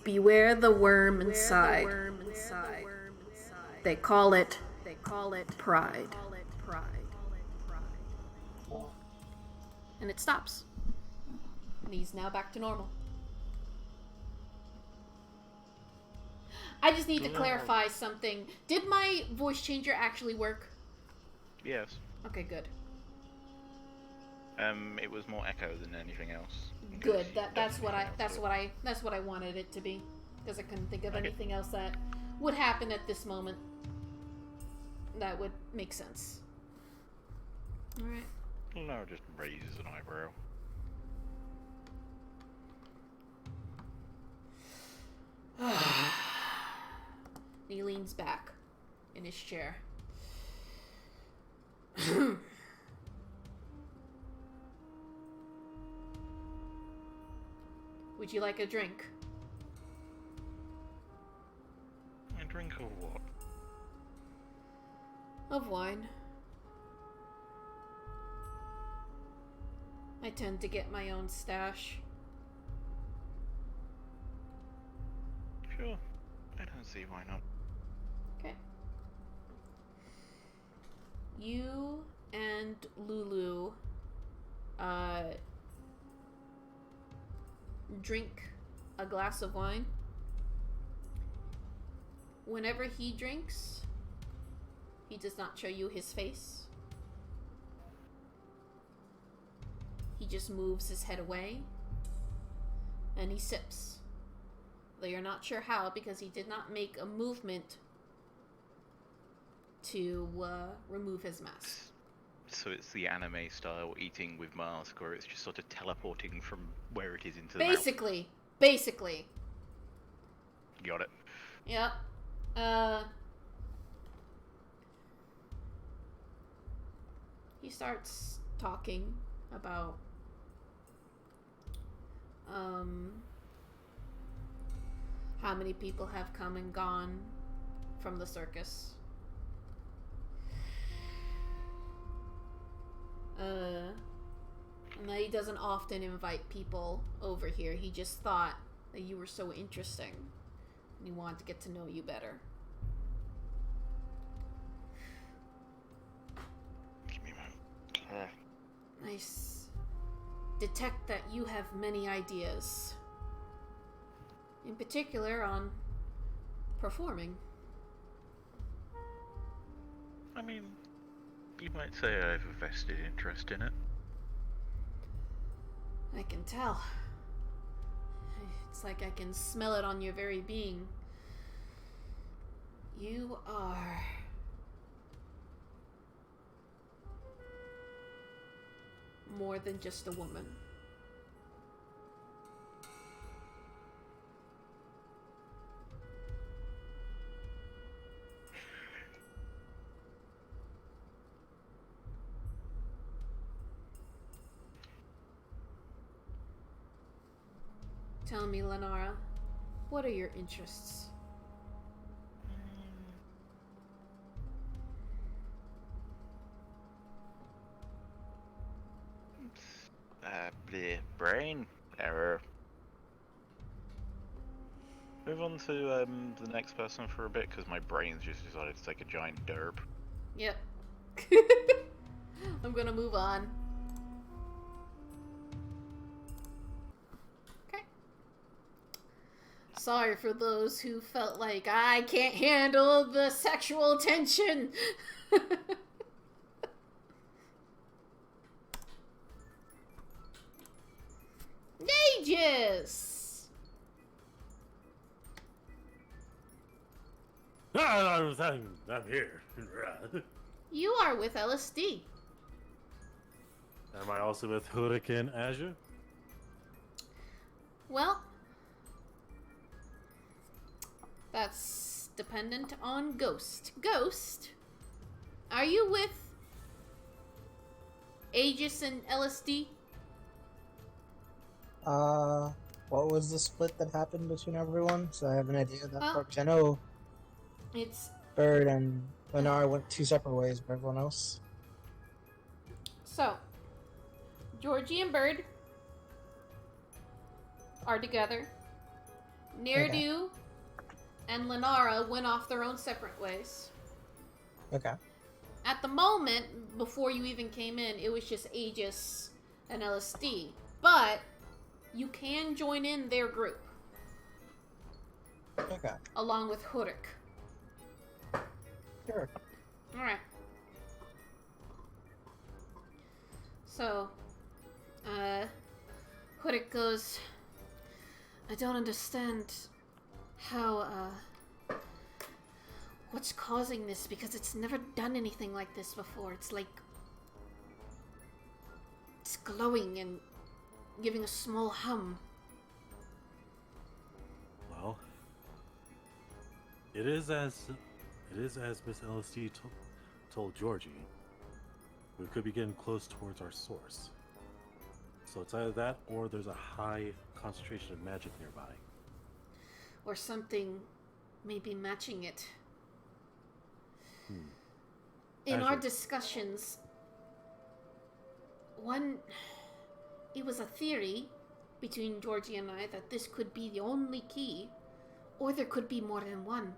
Beware the worm inside. They call it pride. And it stops. And he's now back to normal. I just need to clarify something. Did my voice changer actually work? Yes. Okay, good. It was more echo than anything else. Good. That's what I wanted it to be, because I couldn't think of anything else that would happen at this moment that would make sense. All right. No, just raises an eyebrow. He leans back in his chair. Would you like a drink? A drink of what? Of wine. I tend to get my own stash. Sure. I don't see why not. Okay. You and Lulu drink a glass of wine. Whenever he drinks, he does not show you his face. He just moves his head away and he sips. Though you're not sure how, because he did not make a movement to remove his mask. So it's the anime style eating with mask, or it's just sort of teleporting from where it is into the Basically. Got it. Yep. He starts talking about how many people have come and gone from the circus. And that he doesn't often invite people over here. He just thought that you were so interesting and he wanted to get to know you better. Give me a moment. I detect that you have many ideas. In particular on performing. I mean, you might say I have a vested interest in it. I can tell. It's like I can smell it on your very being. You are more than just a woman. Tell me, Lilnara, what are your interests? The brain error. Move on to the next person for a bit, because my brain's just decided to take a giant derp. Yep. I'm gonna move on. Okay. Sorry for those who felt like I can't handle the sexual tension. Aegis! I'm here. You are with LSD. Am I also with Hurik and Azure? Well, that's dependent on Ghost. Ghost, are you with Aegis and LSD? What was the split that happened between everyone? So I have an idea of that Oh. part. 'Cause I know It's Burd and Lilnara went two separate ways, but everyone else. so Georgie and Burd are together. Ne'er-do and Lilnara went off their own separate ways. Okay. At the moment, before you even came in, it was just Aegis and LSD. But you can join in their group, Okay. along with Hurik. Sure. Alright. So, Hurik goes, I don't understand how, what's causing this, because it's never done anything like this before. It's like, it's glowing and giving a small hum. Well, it is as Miss LSD told Georgie. We could be getting close towards our source. So it's either that or there's a high concentration of magic nearby. Or something maybe matching it. In our Azure. discussions, it was a theory between Georgie and I that this could be the only key, or there could be more than one.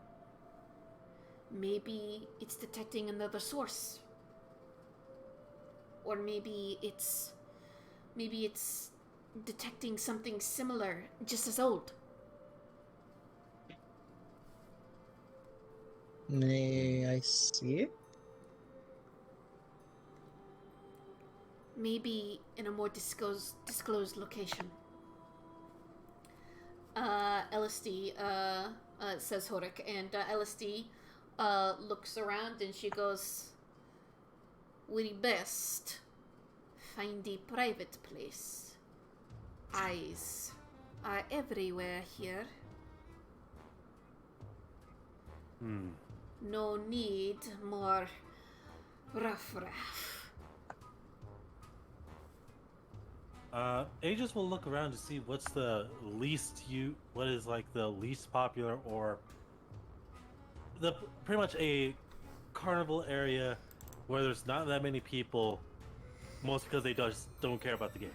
Maybe it's detecting another source. Or maybe it's detecting something similar, just as old. May I see it? Maybe in a more disclosed location. LSD, says Hurik, and LSD looks around and she goes, we best find a private place. Eyes are everywhere here. No need more ruff. Aegis will look around to see what is like the least popular, or pretty much a carnival area where there's not that many people, most because they just don't care about the game.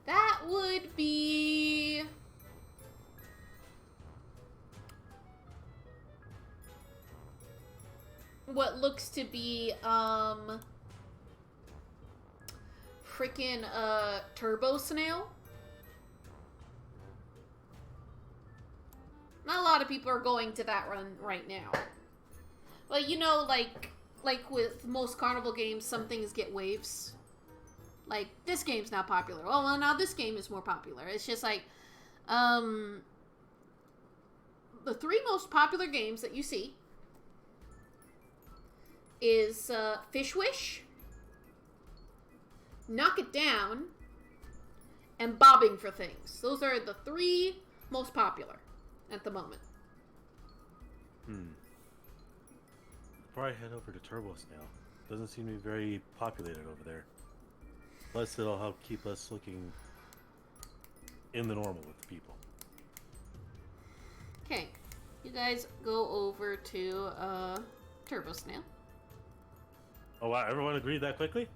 That would be what looks to be freaking Turbo Snail. Not a lot of people are going to that run right now. But you know, like with most carnival games, some things get waves. Like, this game's not popular. Oh, well, now this game is more popular. It's just like, the 3 most popular games that you see is Fish Wish, Knock It Down, and Bobbing for Things. Those are the 3 most popular at the moment. Probably head over to Turbo Snail. Doesn't seem to be very populated over there. Plus, it'll help keep us looking in the normal with the people. Okay, you guys go over to Turbo Snail. Oh wow, everyone agreed that quickly?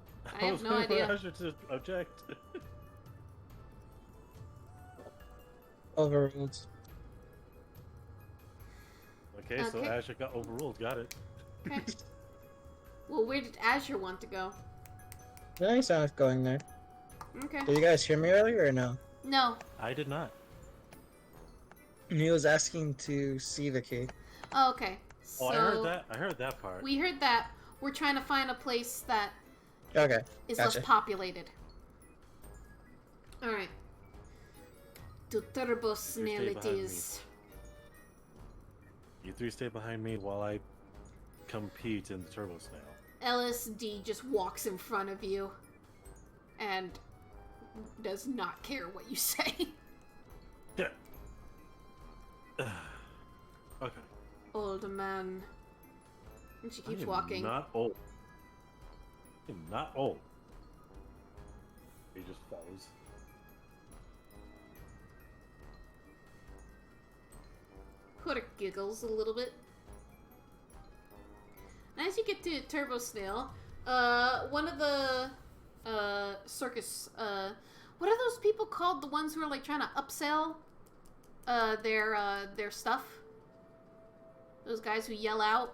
I have no idea. I should just object. Overruled. Okay, so Okay. Azure got overruled. Got it. Okay. Well, where did Azure want to go? Nice, I was going there. Okay. Did you guys hear me earlier or no? No. I did not. He was asking to see the key. Oh, okay. So Oh, I heard that. I heard that part. we heard that. We're trying to find a place that Okay, is gotcha. less populated. Alright. To Turbo Snail stay it behind me. is. You 3 stay behind me while I compete in the Turbo Snail. LSD just walks in front of you and does not care what you say. Yeah. Okay. Old man. And she keeps I am walking. Not old. I'm not old. He just follows. Kodak giggles a little bit. And as you get to Turbo Snail, one of the circus, what are those people called? The ones who are like trying to upsell their stuff? Those guys who yell out.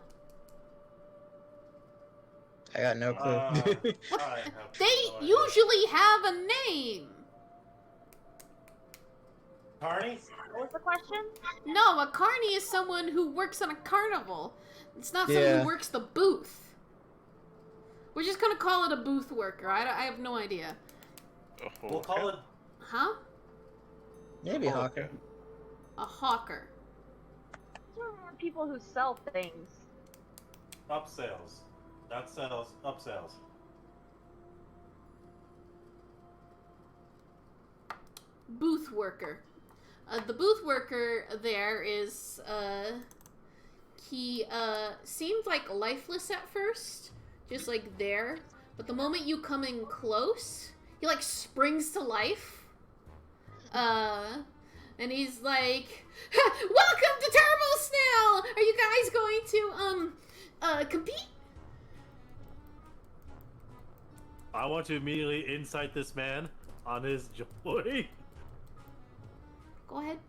I got no clue. They usually have a name. Carney? What was the question? No, a carny is someone who works on a carnival. It's not someone Yeah. who works the booth. We're just gonna call it a booth worker. I have no idea. Oh, it Huh? Maybe Hawker. A hawker. Those are people who sell things. upsells. Not sells, upsells. Booth worker. The booth worker there is, he, seemed like lifeless at first. Just like there. But the moment you come in close, he like springs to life. And he's like, "Welcome to Turbo Snail! Are you guys going to, compete?" I want to immediately insight this man on his joy. Go ahead.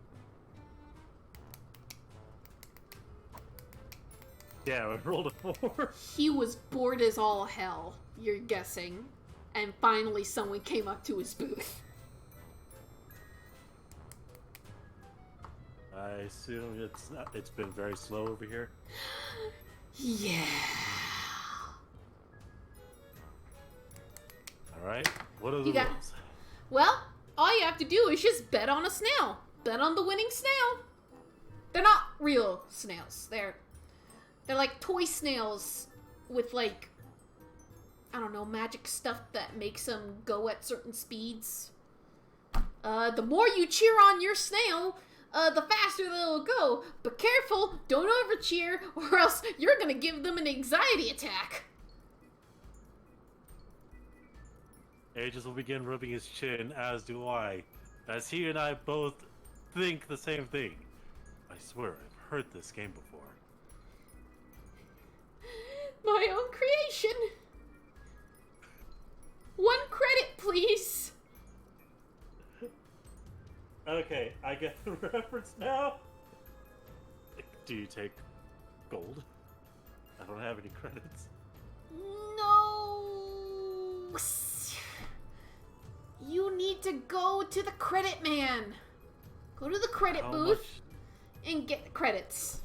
Yeah, I rolled a 4. He was bored as all hell, you're guessing. And finally someone came up to his booth. I assume it's been very slow over here. Yeah. Alright, what are the You got- rules? Well, all you have to do is just bet on a snail. Bet on the winning snail. They're not real snails. They're like toy snails with like, I don't know, magic stuff that makes them go at certain speeds. The more you cheer on your snail, the faster they'll go. But careful, don't over cheer or else you're gonna give them an anxiety attack. Aegis will begin rubbing his chin, as do I, as he and I both think the same thing. I swear, I've heard this game before. My own creation. 1 credit, please. Okay, I get the reference now. Do you take gold? I don't have any credits. No. You need to go to the credit man. Go to the credit How booth and get the credits.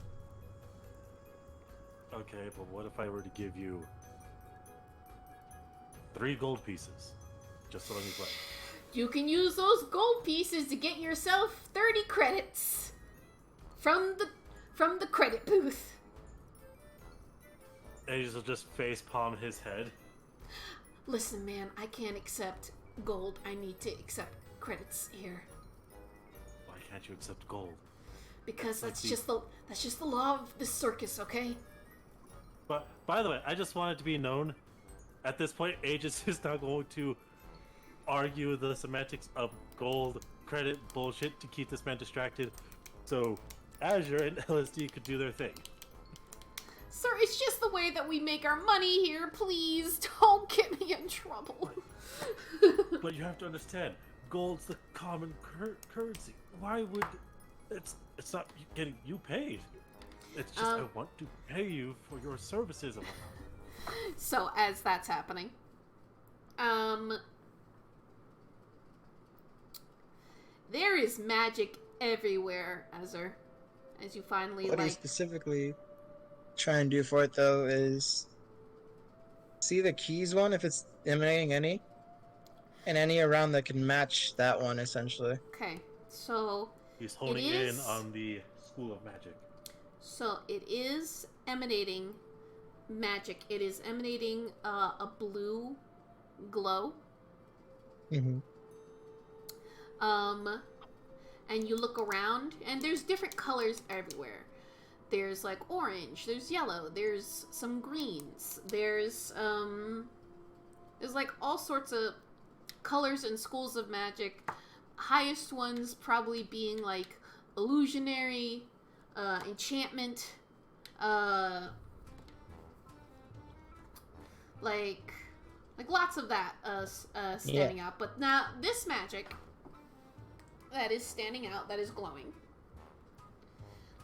Okay, but what if I were to give you 3 gold pieces? Just to let me play. You can use those gold pieces to get yourself 30 credits from the credit booth. Aegis will just facepalm his head. Listen, man, I can't accept gold. I need to accept credits here. Why can't you accept gold? Because that's just the law of the circus, okay? But by the way, I just want it to be known, at this point, Aegis is not going to argue the semantics of gold credit bullshit to keep this man distracted. So Azure and LSD could do their thing. Sir, it's just the way that we make our money here. Please don't get me in trouble. But you have to understand, gold's the common currency. Why would it's not getting you paid? It's just I want to pay you for your services and whatnot. So as that's happening, there is magic everywhere, Azure. As you finally What he's specifically trying to do for it, though, is see the keys one, if it's emanating any, and any around that can match that one, essentially. Okay, so he's honing in on the School of Magic. So it is emanating magic. It is emanating a blue glow. Mm-hmm. And you look around, and there's different colors everywhere. There's like orange, there's yellow, there's some greens, there's like all sorts of colors and schools of magic. Highest ones probably being like illusionary, enchantment, like lots of that standing out. But now this magic that is standing out, that is glowing.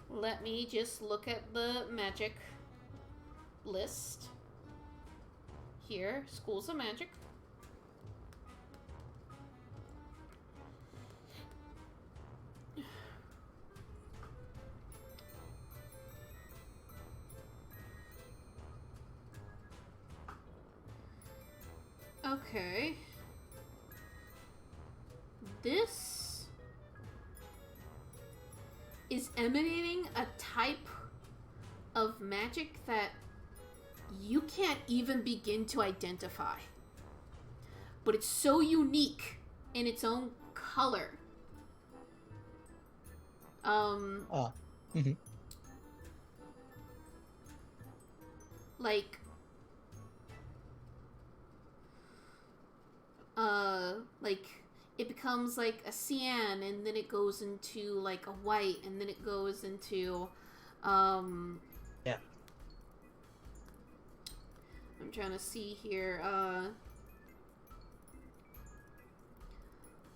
Let me just look at the magic list here. Schools of magic. Okay. This is emanating a type of magic that you can't even begin to identify. But it's so unique in its own color. Like it becomes like a cyan, and then it goes into like a white, and then it goes into I'm trying to see here,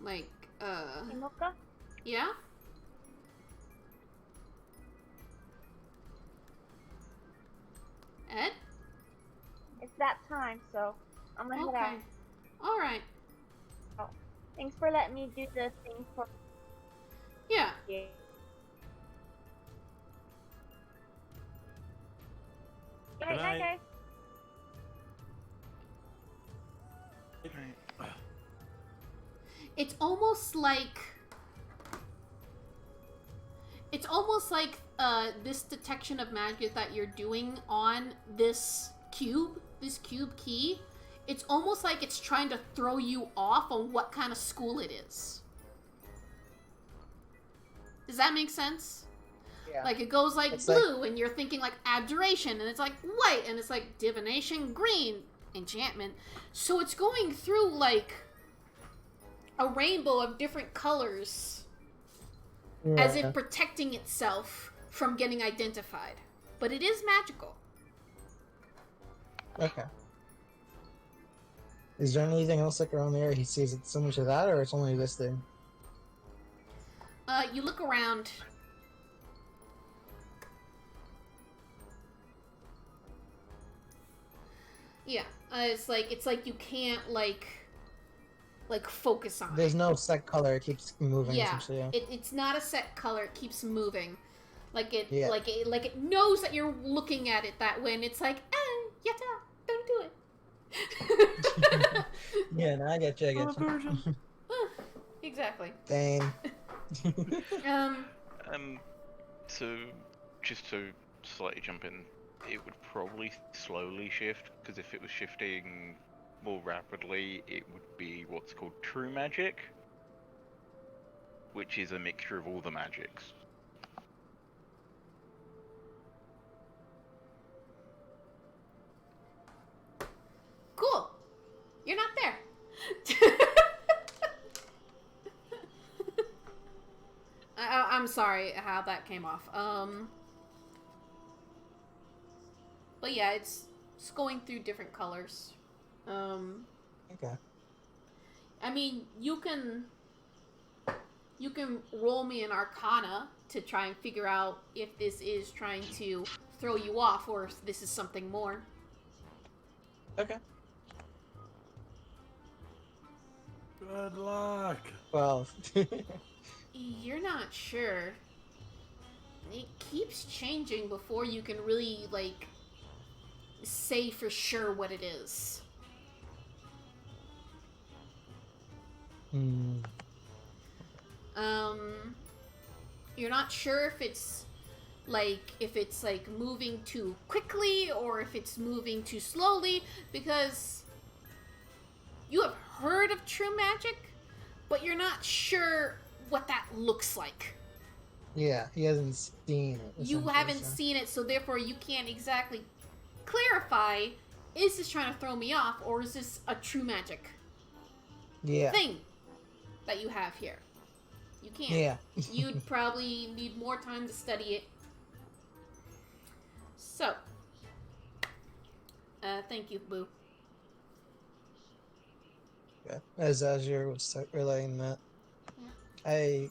hey, Mocha? Yeah? Ed? It's that time, so I'm gonna head out. Alright. Oh, thanks for letting me do the thing for Yeah. you. Good Night, night. guys. It's almost like this detection of magic that you're doing on this cube key. It's almost like it's trying to throw you off on what kind of school it is. Does that make sense? Yeah. Like it goes like It's blue, and you're thinking like abjuration, and it's like white, and it's like divination, green, enchantment. So it's going through like a rainbow of different colors, as if protecting itself from getting identified. But it is magical. Okay. Is there anything else like around there he sees it similar to that, or it's only this thing? You look around. Yeah, it's like you can't like focus on There's it. no set color; it keeps moving. Yeah, Essentially, yeah. it's not a set color. It keeps moving, like it Yeah. like it knows that you're looking at it that way, and it's like, Yetta, don't do it. Yeah, no, I get you. Exactly. Dang. So just to slightly jump in it would probably slowly shift, because if it was shifting more rapidly, it would be what's called true magic, which is a mixture of all the magics. Cool. You're not there. I'm sorry how that came off. But yeah, it's going through different colors. Okay. I mean, you can roll me an Arcana to try and figure out if this is trying to throw you off or if this is something more. Okay. Good luck. Well, You're not sure. It keeps changing before you can really, like, say for sure what it is. You're not sure if it's moving too quickly or if it's moving too slowly, because you have heard of true magic, but you're not sure what that looks like. yeah, he hasn't seen it. You essentially, haven't so. seen it, so therefore you can't exactly clarify, is this trying to throw me off, or is this a true magic Yeah. thing that you have here? You can't. Yeah. You'd probably need more time to study it. So, thank you, Boo. Yeah. As Azure would start relaying that, I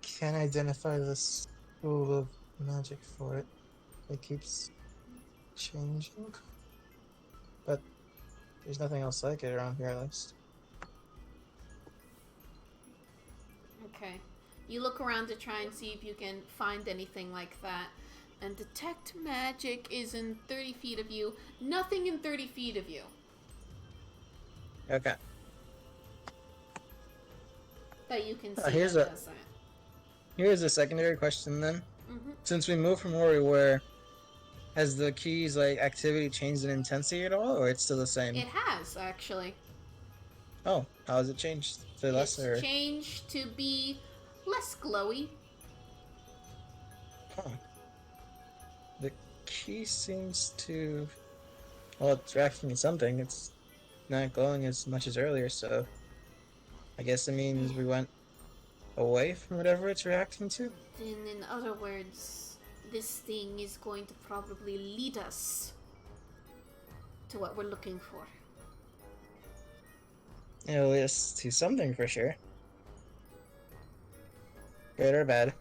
can't identify the school of magic for it. It keeps changing, but there's nothing else like it around here, at least. Okay. You look around to try and see if you can find anything like that. And detect magic is in 30 feet of you. Nothing in 30 feet of you. Okay. That you can see Here's that does that. Here's a secondary question then. Mm-hmm. Since we moved from where we were, has the key's activity changed in intensity at all, or it's still the same? It has, actually. Oh, how has it changed? To less or? It's changed to be less glowy. Huh. The key seems to. Well, it's reacting to something. It's not glowing as much as earlier, so I guess it means we went away from whatever it's reacting to. Then, in other words, this thing is going to probably lead us to what we're looking for. It'll lead us to something for sure. Good or bad?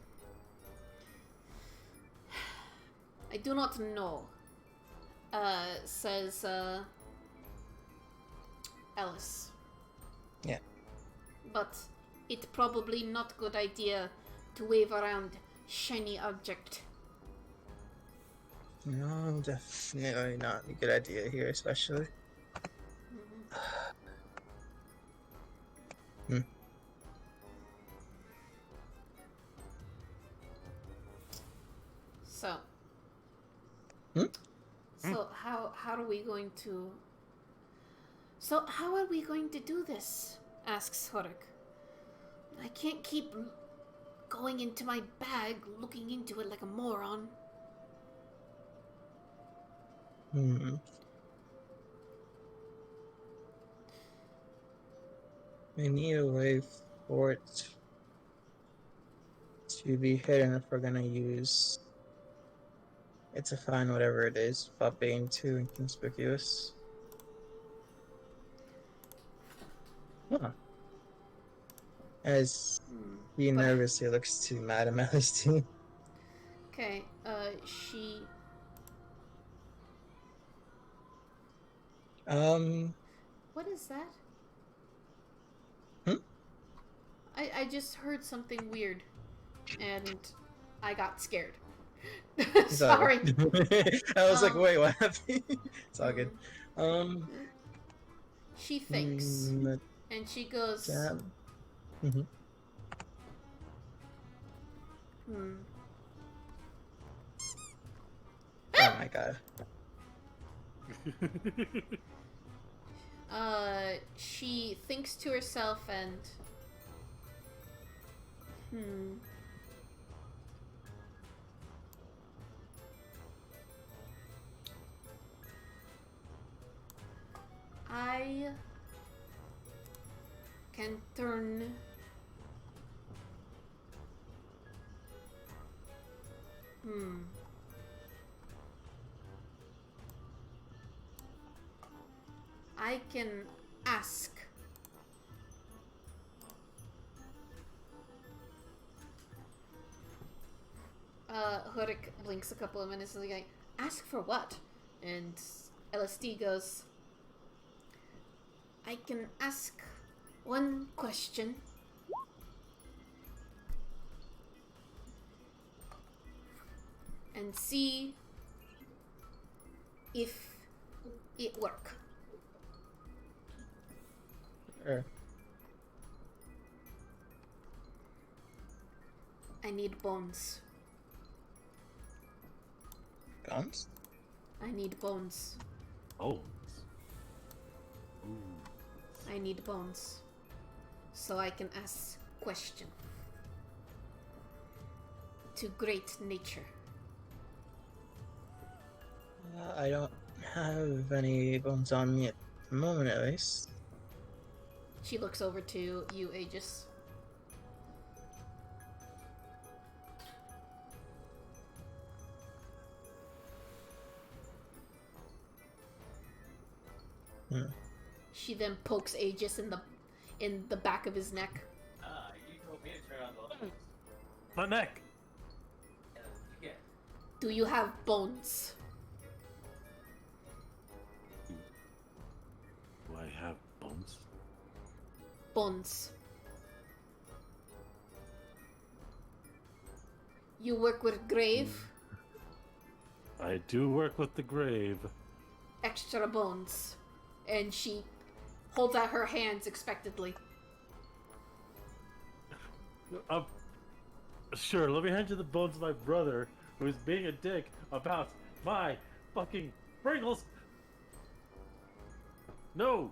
I do not know, says, Alice. Yeah. But it's probably not good idea to wave around shiny object. No, definitely not a good idea here, especially. Hmm. So. Hmm? So how are we going to? So how are we going to do this? Asks Horik. I can't keep going into my bag, looking into it like a moron. Hmm. We need a way for it to be hidden if we're gonna use it to find whatever it is, without being too inconspicuous. Huh. As being But- nervous, he looks to Madam Alice too. Okay, she... What is that? Hmm? I just heard something weird, and I got scared. It's all Sorry. good. I was like, Um, wait, what happened? It's all good. She thinks, mm, and she goes, Mm-hmm. Oh my god. She thinks to herself and... I can turn I can ask Hurik blinks a couple of minutes and he's like, ask for what? And LSD goes, I can ask one question. And see if it work. Sure. I need bones. Guns? I need bones. Oh. Ooh. I need bones. So I can ask question. To great nature. I don't have any bones on me at the moment, at least. She looks over to you, Aegis. She then pokes Aegis in the back of his neck. You told me to turn on the lights. My neck! Yeah. Do you have bones? Do I have bones? Bones. You work with grave? I do work with the grave. Extra bones. And she holds out her hands expectantly. Sure, let me hand you the bones of my brother, who's being a dick about my fucking Pringles. No!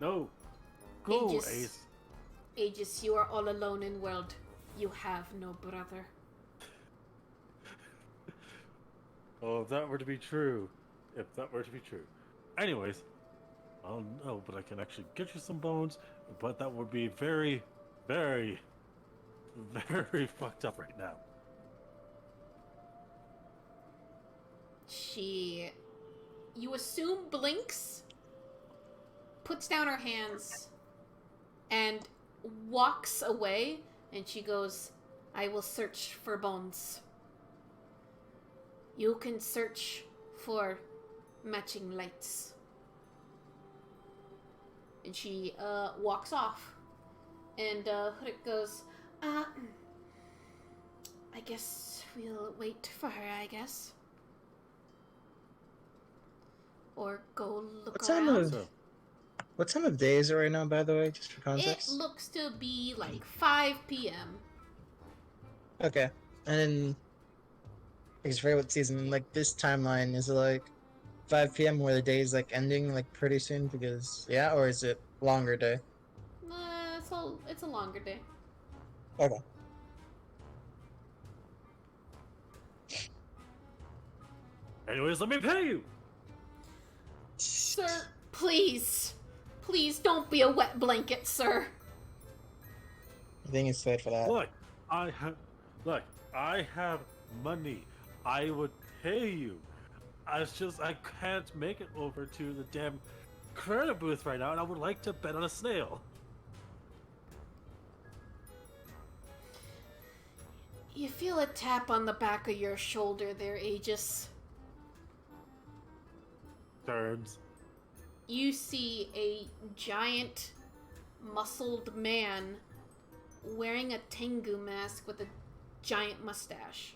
No! Go, Aegis. Ace. Aegis, you are all alone in world. You have no brother. Oh, if that were to be true. If that were to be true. Anyways, I don't know, but I can actually get you some bones, but that would be very, very, very fucked up right now. She, you assume, blinks, puts down her hands, and walks away, and she goes, I will search for bones. You can search for matching lights. And she walks off. And Hurik goes, I guess we'll wait for her, I guess. Or go look around. What time of day is it right now, by the way, just for context? It looks to be like 5 p.m. Okay. And then, I guess, forget what season, like, this timeline, is it like 5 p.m. where the day is, like, ending, like, pretty soon? Because, yeah, or is it longer day? It's a longer day. Okay. Anyways, let me pay you! Sir, please. Please don't be a wet blanket, sir. I think it's paid for that. Look, I have money. I would pay you. It's just I can't make it over to the damn credit booth right now, and I would like to bet on a snail. You feel a tap on the back of your shoulder there, Aegis. Turns. You see a giant, muscled man wearing a Tengu mask with a giant mustache.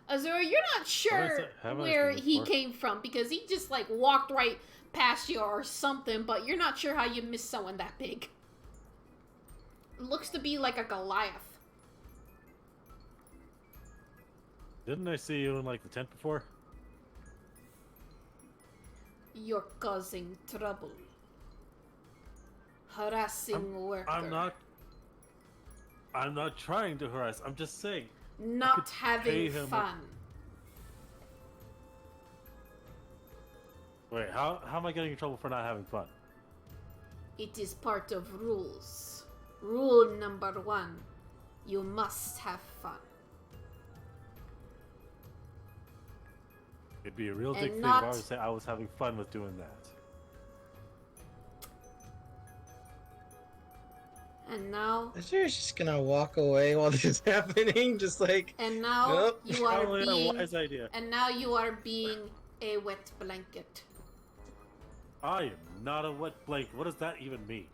Azure, you're not sure where he came from because he just like walked right past you or something, but you're not sure how you missed someone that big. Looks to be like a Goliath. Didn't I see you in like the tent before? You're causing trouble. Harassing worker. I'm not trying to harass. I'm just saying. Not having him. fun. Wait, how am I getting in trouble for not having fun? It is part of rules. Rule number 1. You must have fun. It'd be a real dick thing if I was say I was having fun with doing that. And now... Azure's just gonna walk away while this is happening, just like... And now Nope. you are Probably being... a wise idea. And now you are being a wet blanket. I am not a wet blanket. What does that even mean?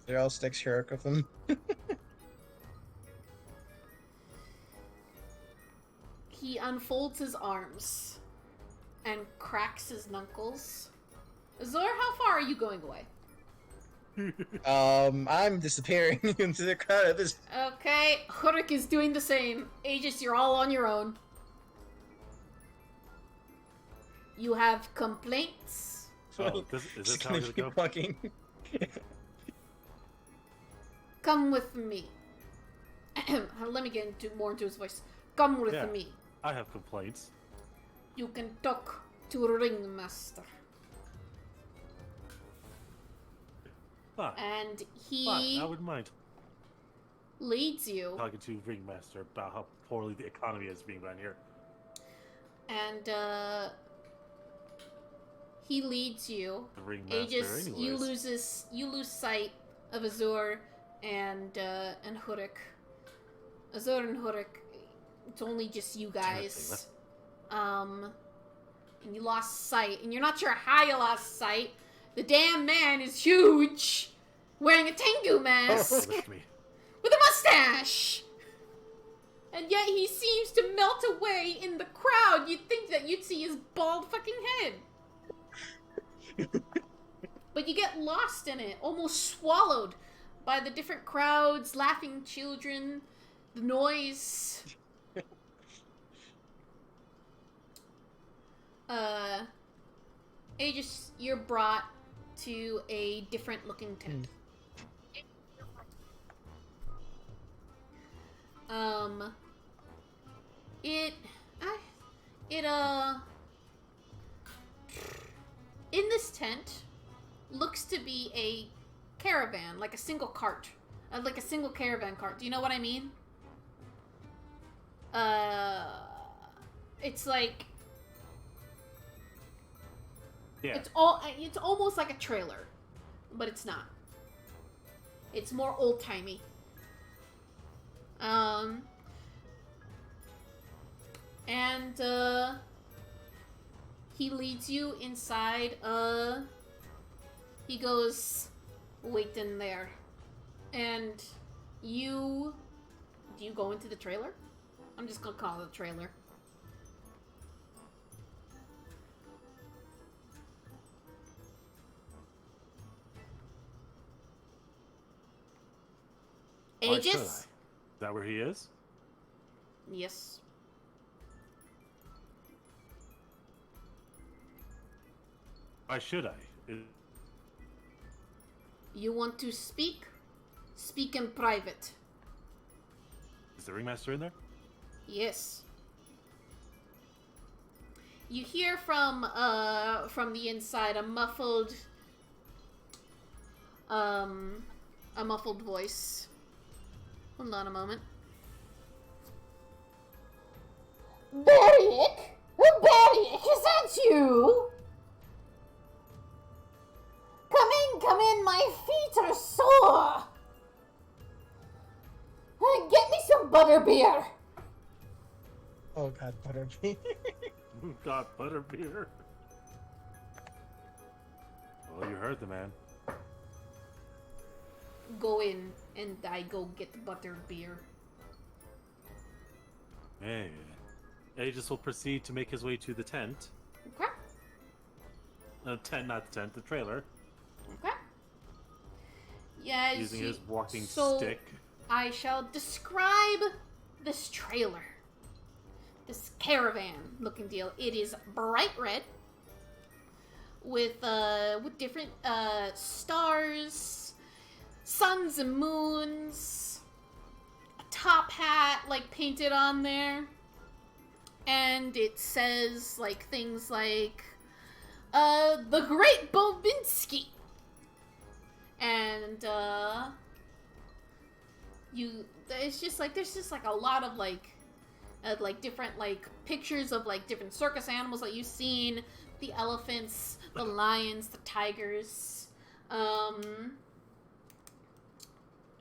They're all stick shirk with them. He unfolds his arms and cracks his knuckles. Azure, how far are you going away? I'm disappearing into the crowd at this. Okay, Hurrik is doing the same. Aegis, you're all on your own. You have complaints. Oh, is Just this how gonna it's keep gonna go? walking. Come with me. Let me get more into his voice. Come with Yeah. me. I have complaints. You can talk to Ringmaster. Fine, And fine, he I wouldn't mind leads you. talking to Ringmaster about how poorly the economy is being run here. And he leads you. The Ringmaster, Aegis, anyways. you lose sight of Azure and Hurrik. Azure and Hurrik, it's only just you guys. And you lost sight, and you're not sure how you lost sight. The damn man is huge, wearing a Tengu mask Lift me. with a mustache. And yet he seems to melt away in the crowd. You'd think that you'd see his bald fucking head. But you get lost in it, almost swallowed by the different crowds, laughing children, the noise. Aegis, you're brought to a different looking tent. In this tent looks to be a caravan, like a single cart. Like a single caravan cart. Do you know what I mean? It's like... Yeah. It's almost like a trailer, but it's not. It's more old-timey. He leads you inside. He goes, wait in there. And do you go into the trailer? I'm just gonna call it a trailer. Why should I? Aegis? Is that where he is? Yes. Why should I? You want to speak? Speak in private. Is the Ringmaster in there? Yes. You hear from the inside a muffled voice. Hold on a moment. Barrick? Barrick, is that you? Come in, my feet are sore. Get me some butterbeer. Oh god, butterbeer. Got butterbeer. Well, you heard the man. Go in, and I go get butterbeer. Hey. Aegis will proceed to make his way to the tent. Okay. Tent, not the tent, the trailer. Okay. Yeah, Using his walking so stick. I shall describe this trailer. this caravan looking deal. It is bright red with different stars, suns and moons, a top hat like painted on there, and it says like things like the Great Bobinski, and there's just like a lot of like different like pictures of like different circus animals that you've seen, the elephants, the lions, the tigers,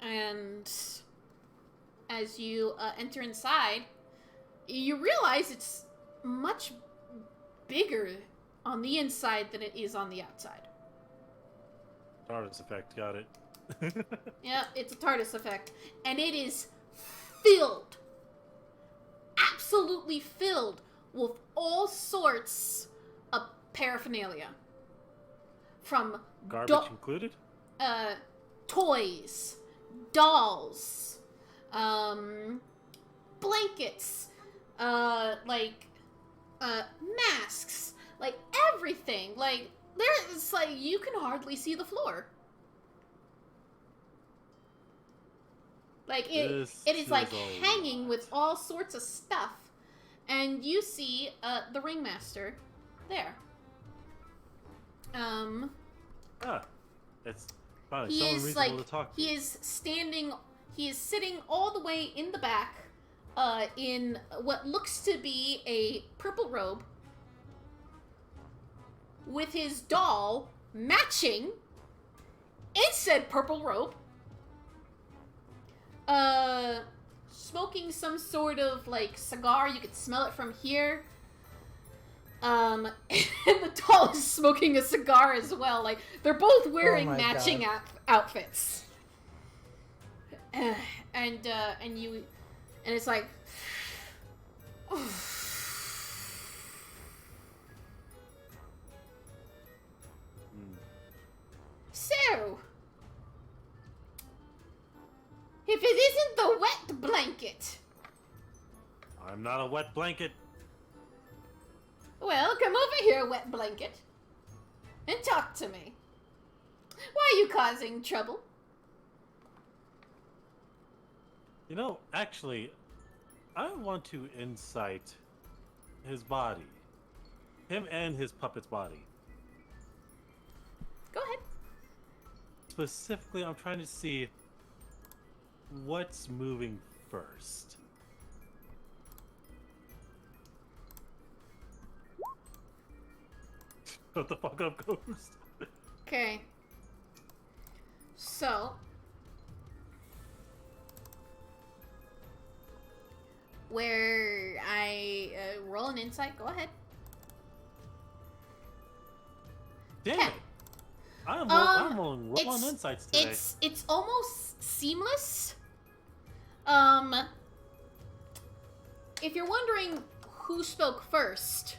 and as you enter inside, you realize it's much bigger on the inside than it is on the outside. TARDIS effect, got it. Yeah, it's a TARDIS effect. And it is filled, absolutely filled with all sorts of paraphernalia. From Garbage included? Toys, dolls, blankets, masks, like everything. Like, there's like, you can hardly see the floor. Like, it is like hanging with all sorts of stuff. And you see the ringmaster there. It's probably someone reasonable to talk to. He is sitting all the way in the back, in what looks to be a purple robe, with his doll matching in said purple robe, smoking some sort of like cigar. You could smell it from here. And the doll is smoking a cigar as well. Like, they're both wearing matching outfits. And it's like, So, if it isn't the wet blanket. I'm not a wet blanket. Well, come over here, wet blanket, and talk to me. Why are you causing trouble? You know, actually, I want to insight his body. Him and his puppet's body. Go ahead. Specifically, I'm trying to see what's moving first. Shut the fuck up, Ghost. Okay. So, where I roll an insight, go ahead. Damn Okay. it! I'm rolling on insights today. It's almost seamless. If you're wondering who spoke first,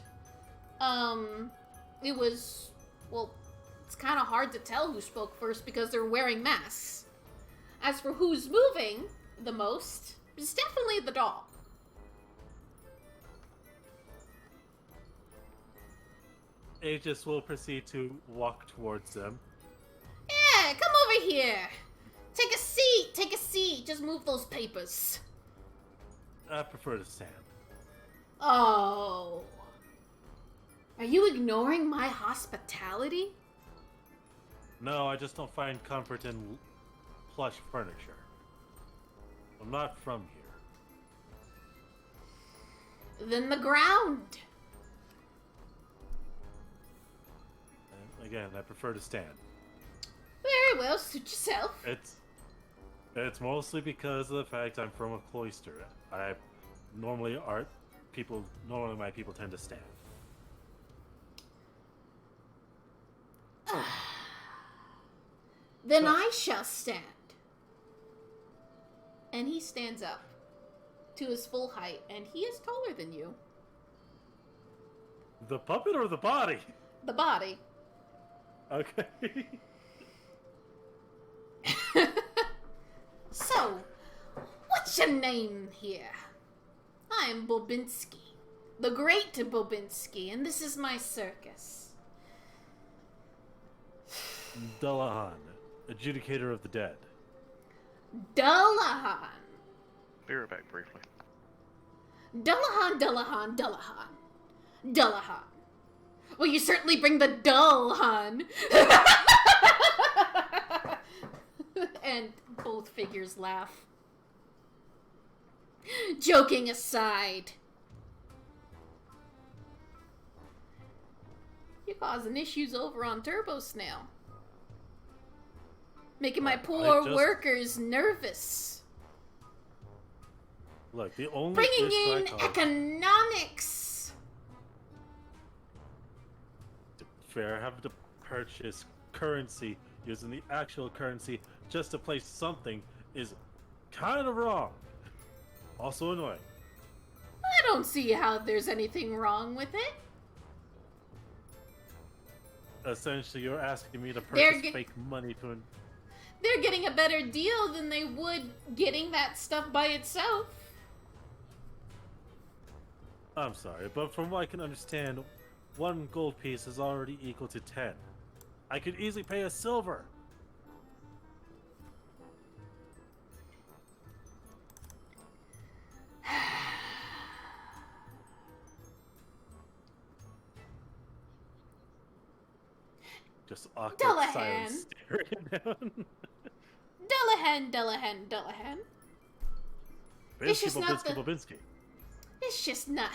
it was, well, it's kind of hard to tell who spoke first because they're wearing masks. As for who's moving the most, it's definitely the doll. Aegis will proceed to walk towards them. Yeah, come over here. Take a seat, just move those papers. I prefer to stand. Oh. Are you ignoring my hospitality? No, I just don't find comfort in plush furniture. I'm not from here. Then the ground. And again, I prefer to stand. Very well, suit yourself. It's mostly because of the fact I'm from a cloister. Normally my people tend to stand. Then I shall stand. And he stands up to his full height, and he is taller than you. The puppet or the body? The body. Okay. So, what's your name here? I am Bobinski. the great Bobinski, and this is my circus. Dullahan, adjudicator of the dead. Dullahan. Be right back briefly. Dullahan, Dullahan, Dullahan. Dullahan. Well, you certainly bring the Dullahan. And both figures laugh. Joking aside. You're causing issues over on Turbo Snail. Making my poor workers nervous. Look, the only Bringing issue in economics. Fair, having to purchase currency using the actual currency just to place something is kind of wrong. Also annoying. I don't see how there's anything wrong with it. Essentially, you're asking me to purchase fake money to... They're getting a better deal than they would getting that stuff by itself. I'm sorry, but from what I can understand, 1 gold piece is already equal to 10. I could easily pay a silver. Just awkward silence staring down. Dullahan. It's just not the... Bobinski. It's just not...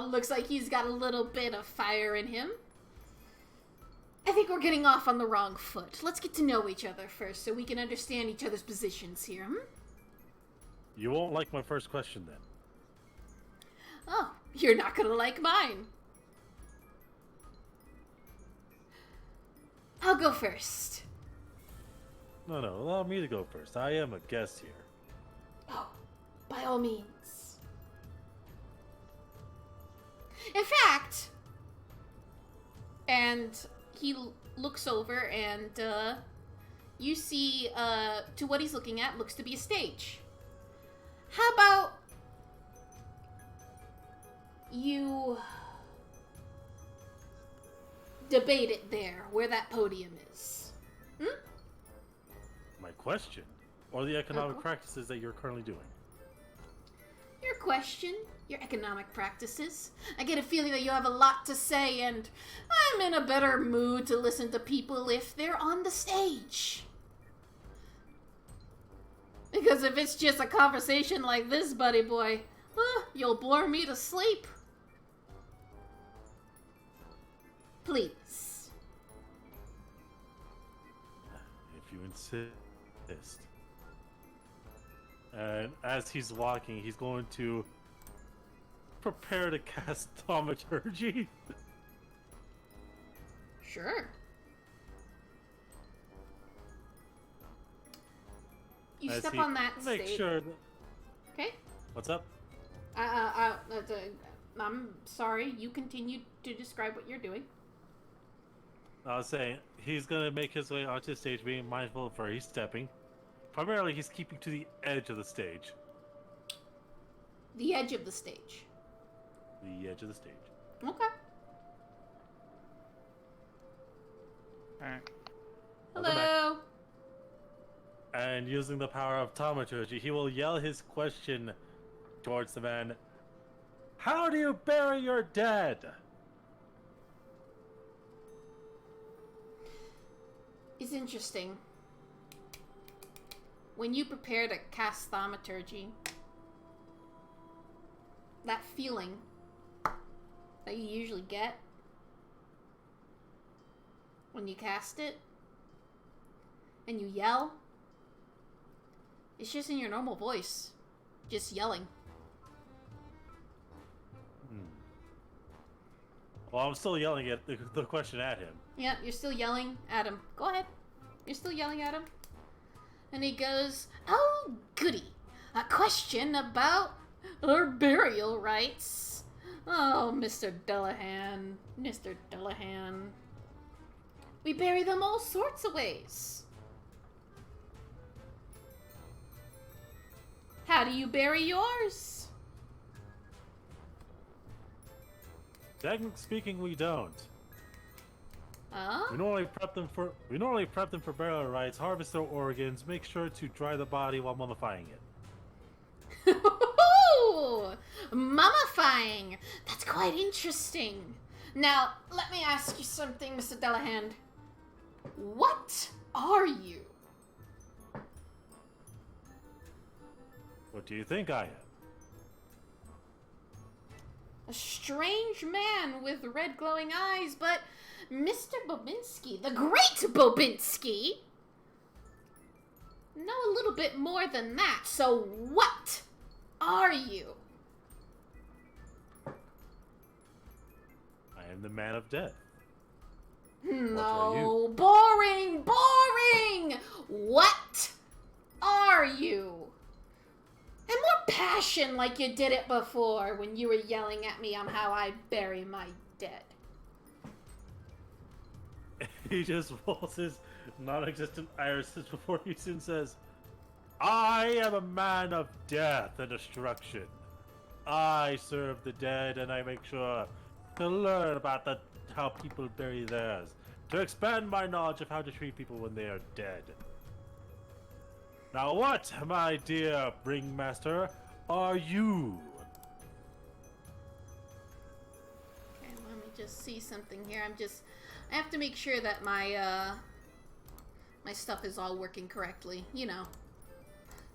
Looks like he's got a little bit of fire in him. I think we're getting off on the wrong foot. Let's get to know each other first so we can understand each other's positions here, You won't like my first question, then. Oh, you're not gonna like mine. I'll go first. No, allow me to go first. I am a guest here. Oh, by all means. In fact, and he looks over and you see to what he's looking at looks to be a stage. How about you debate it there, where that podium is? My question? Or the economic practices that you're currently doing? Your question, your economic practices. I get a feeling that you have a lot to say, and I'm in a better mood to listen to people if they're on the stage. Because if it's just a conversation like this, buddy boy, you'll bore me to sleep. Please. If you insist. And as he's walking, he's going to prepare to cast Thaumaturgy. Sure. You As step he on that make stage. sure that... Okay. What's up? I'm sorry. You continue to describe what you're doing. I was saying, he's gonna make his way onto the stage, being mindful of where he's stepping. Primarily, he's keeping to the edge of the stage. The edge of the stage. The edge of the stage. Okay. Alright. Hello. And using the power of Thaumaturgy, he will yell his question towards the man. How do you bury your dead? It's interesting. When you prepare to cast Thaumaturgy, that feeling that you usually get when you cast it and you yell, it's just in your normal voice, just yelling. Well, I'm still yelling at the question at him. Yeah, you're still yelling at him. Go ahead. You're still yelling at him. And he goes, oh, goody. A question about our burial rites. Oh, Mr. Dullahan. Mr. Dullahan. We bury them all sorts of ways. How do you bury yours? Technically speaking, we don't. Huh? We normally prep them for burial rites, harvest their organs, make sure to dry the body while mummifying it. Mummifying! That's quite interesting. Now, let me ask you something, Mr. Delahand. What are you? What do you think I am? A strange man with red glowing eyes, but Mr. Bobinski, the great Bobinski, know a little bit more than that. So what are you? I am the man of death. No, boring, boring! What are you? And more passion like you did it before when you were yelling at me on how I bury my dead. He just rolls his non-existent irises before he soon says, I am a man of death and destruction. I serve the dead and I make sure to learn about how people bury theirs, to expand my knowledge of how to treat people when they are dead. Now what, my dear Ringmaster, are you? Okay, let me just see something here. I have to make sure that my my stuff is all working correctly, you know.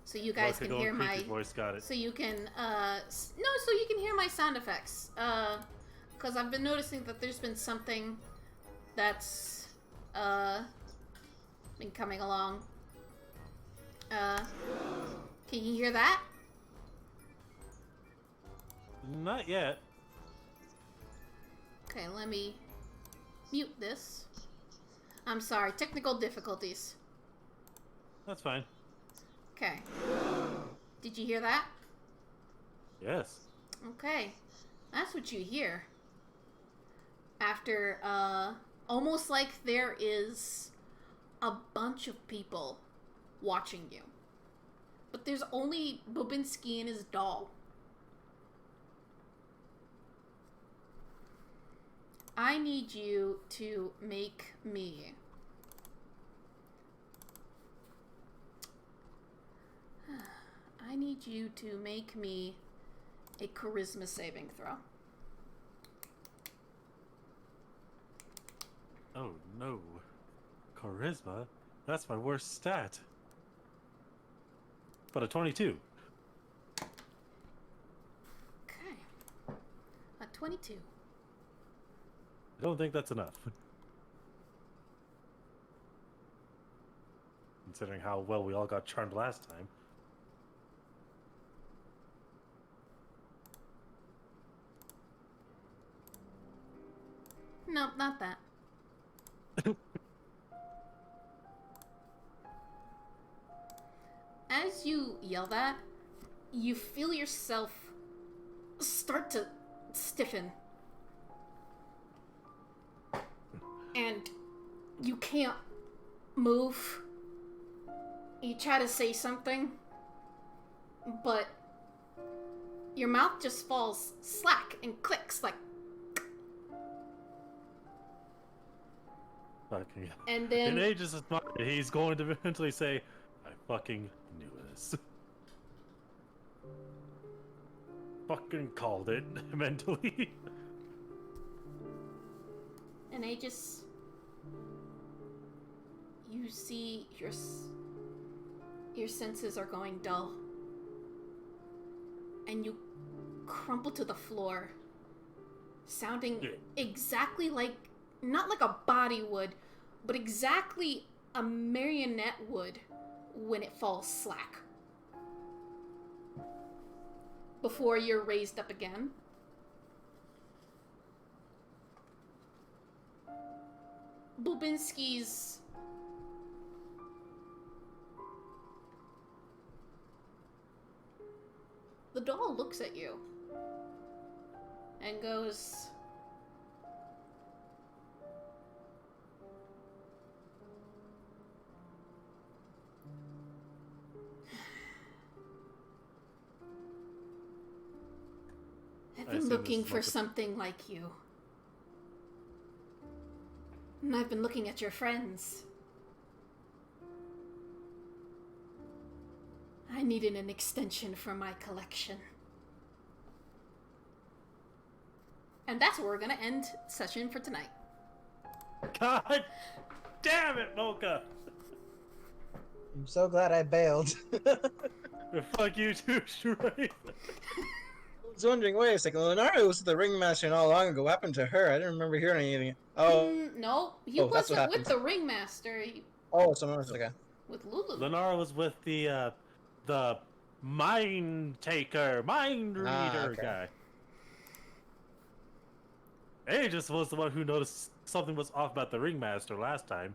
So you guys can hear my voice got it. So you can so you can hear my sound effects. Cuz I've been noticing that there's been something that's been coming along. Can you hear that? Not yet. Okay, let me mute this. I'm sorry, technical difficulties. That's fine. Okay. Did you hear that? Yes. Okay. That's what you hear. After, almost like there is a bunch of people watching you. But there's only Bobinski and his doll. I need you to make me a charisma saving throw. Oh no. Charisma? That's my worst stat. But a 22. Okay. A 22. I don't think that's enough. Considering how well we all got charmed last time. Nope, not that. As you yell that, you feel yourself start to stiffen. And you can't move. You try to say something, but your mouth just falls slack and clicks like. Fucking. And then. In Aegis' mind, he's going to eventually say, I fucking knew this. Fucking called it mentally. And Aegis, you see your senses are going dull. And you crumple to the floor, sounding exactly like, not like a body would, but exactly a marionette would when it falls slack. Before you're raised up again. Bobinski's the doll looks at you and goes, I've been looking for something like you. And I've been looking at your friends. I needed an extension for my collection. And that's where we're gonna end session for tonight. God damn it, Mocha! I'm so glad I bailed. Fuck you too, Strife. I was wondering, wait a second, Lilnara was the ringmaster not long ago. What happened to her? I didn't remember hearing anything. Oh, No, he Oh, that's what wasn't with happened. the ringmaster. oh, someone else. Okay. With Lulu. Lilnara was with the mind taker, mind reader okay. guy. Aegis was the one who noticed something was off about the ringmaster last time.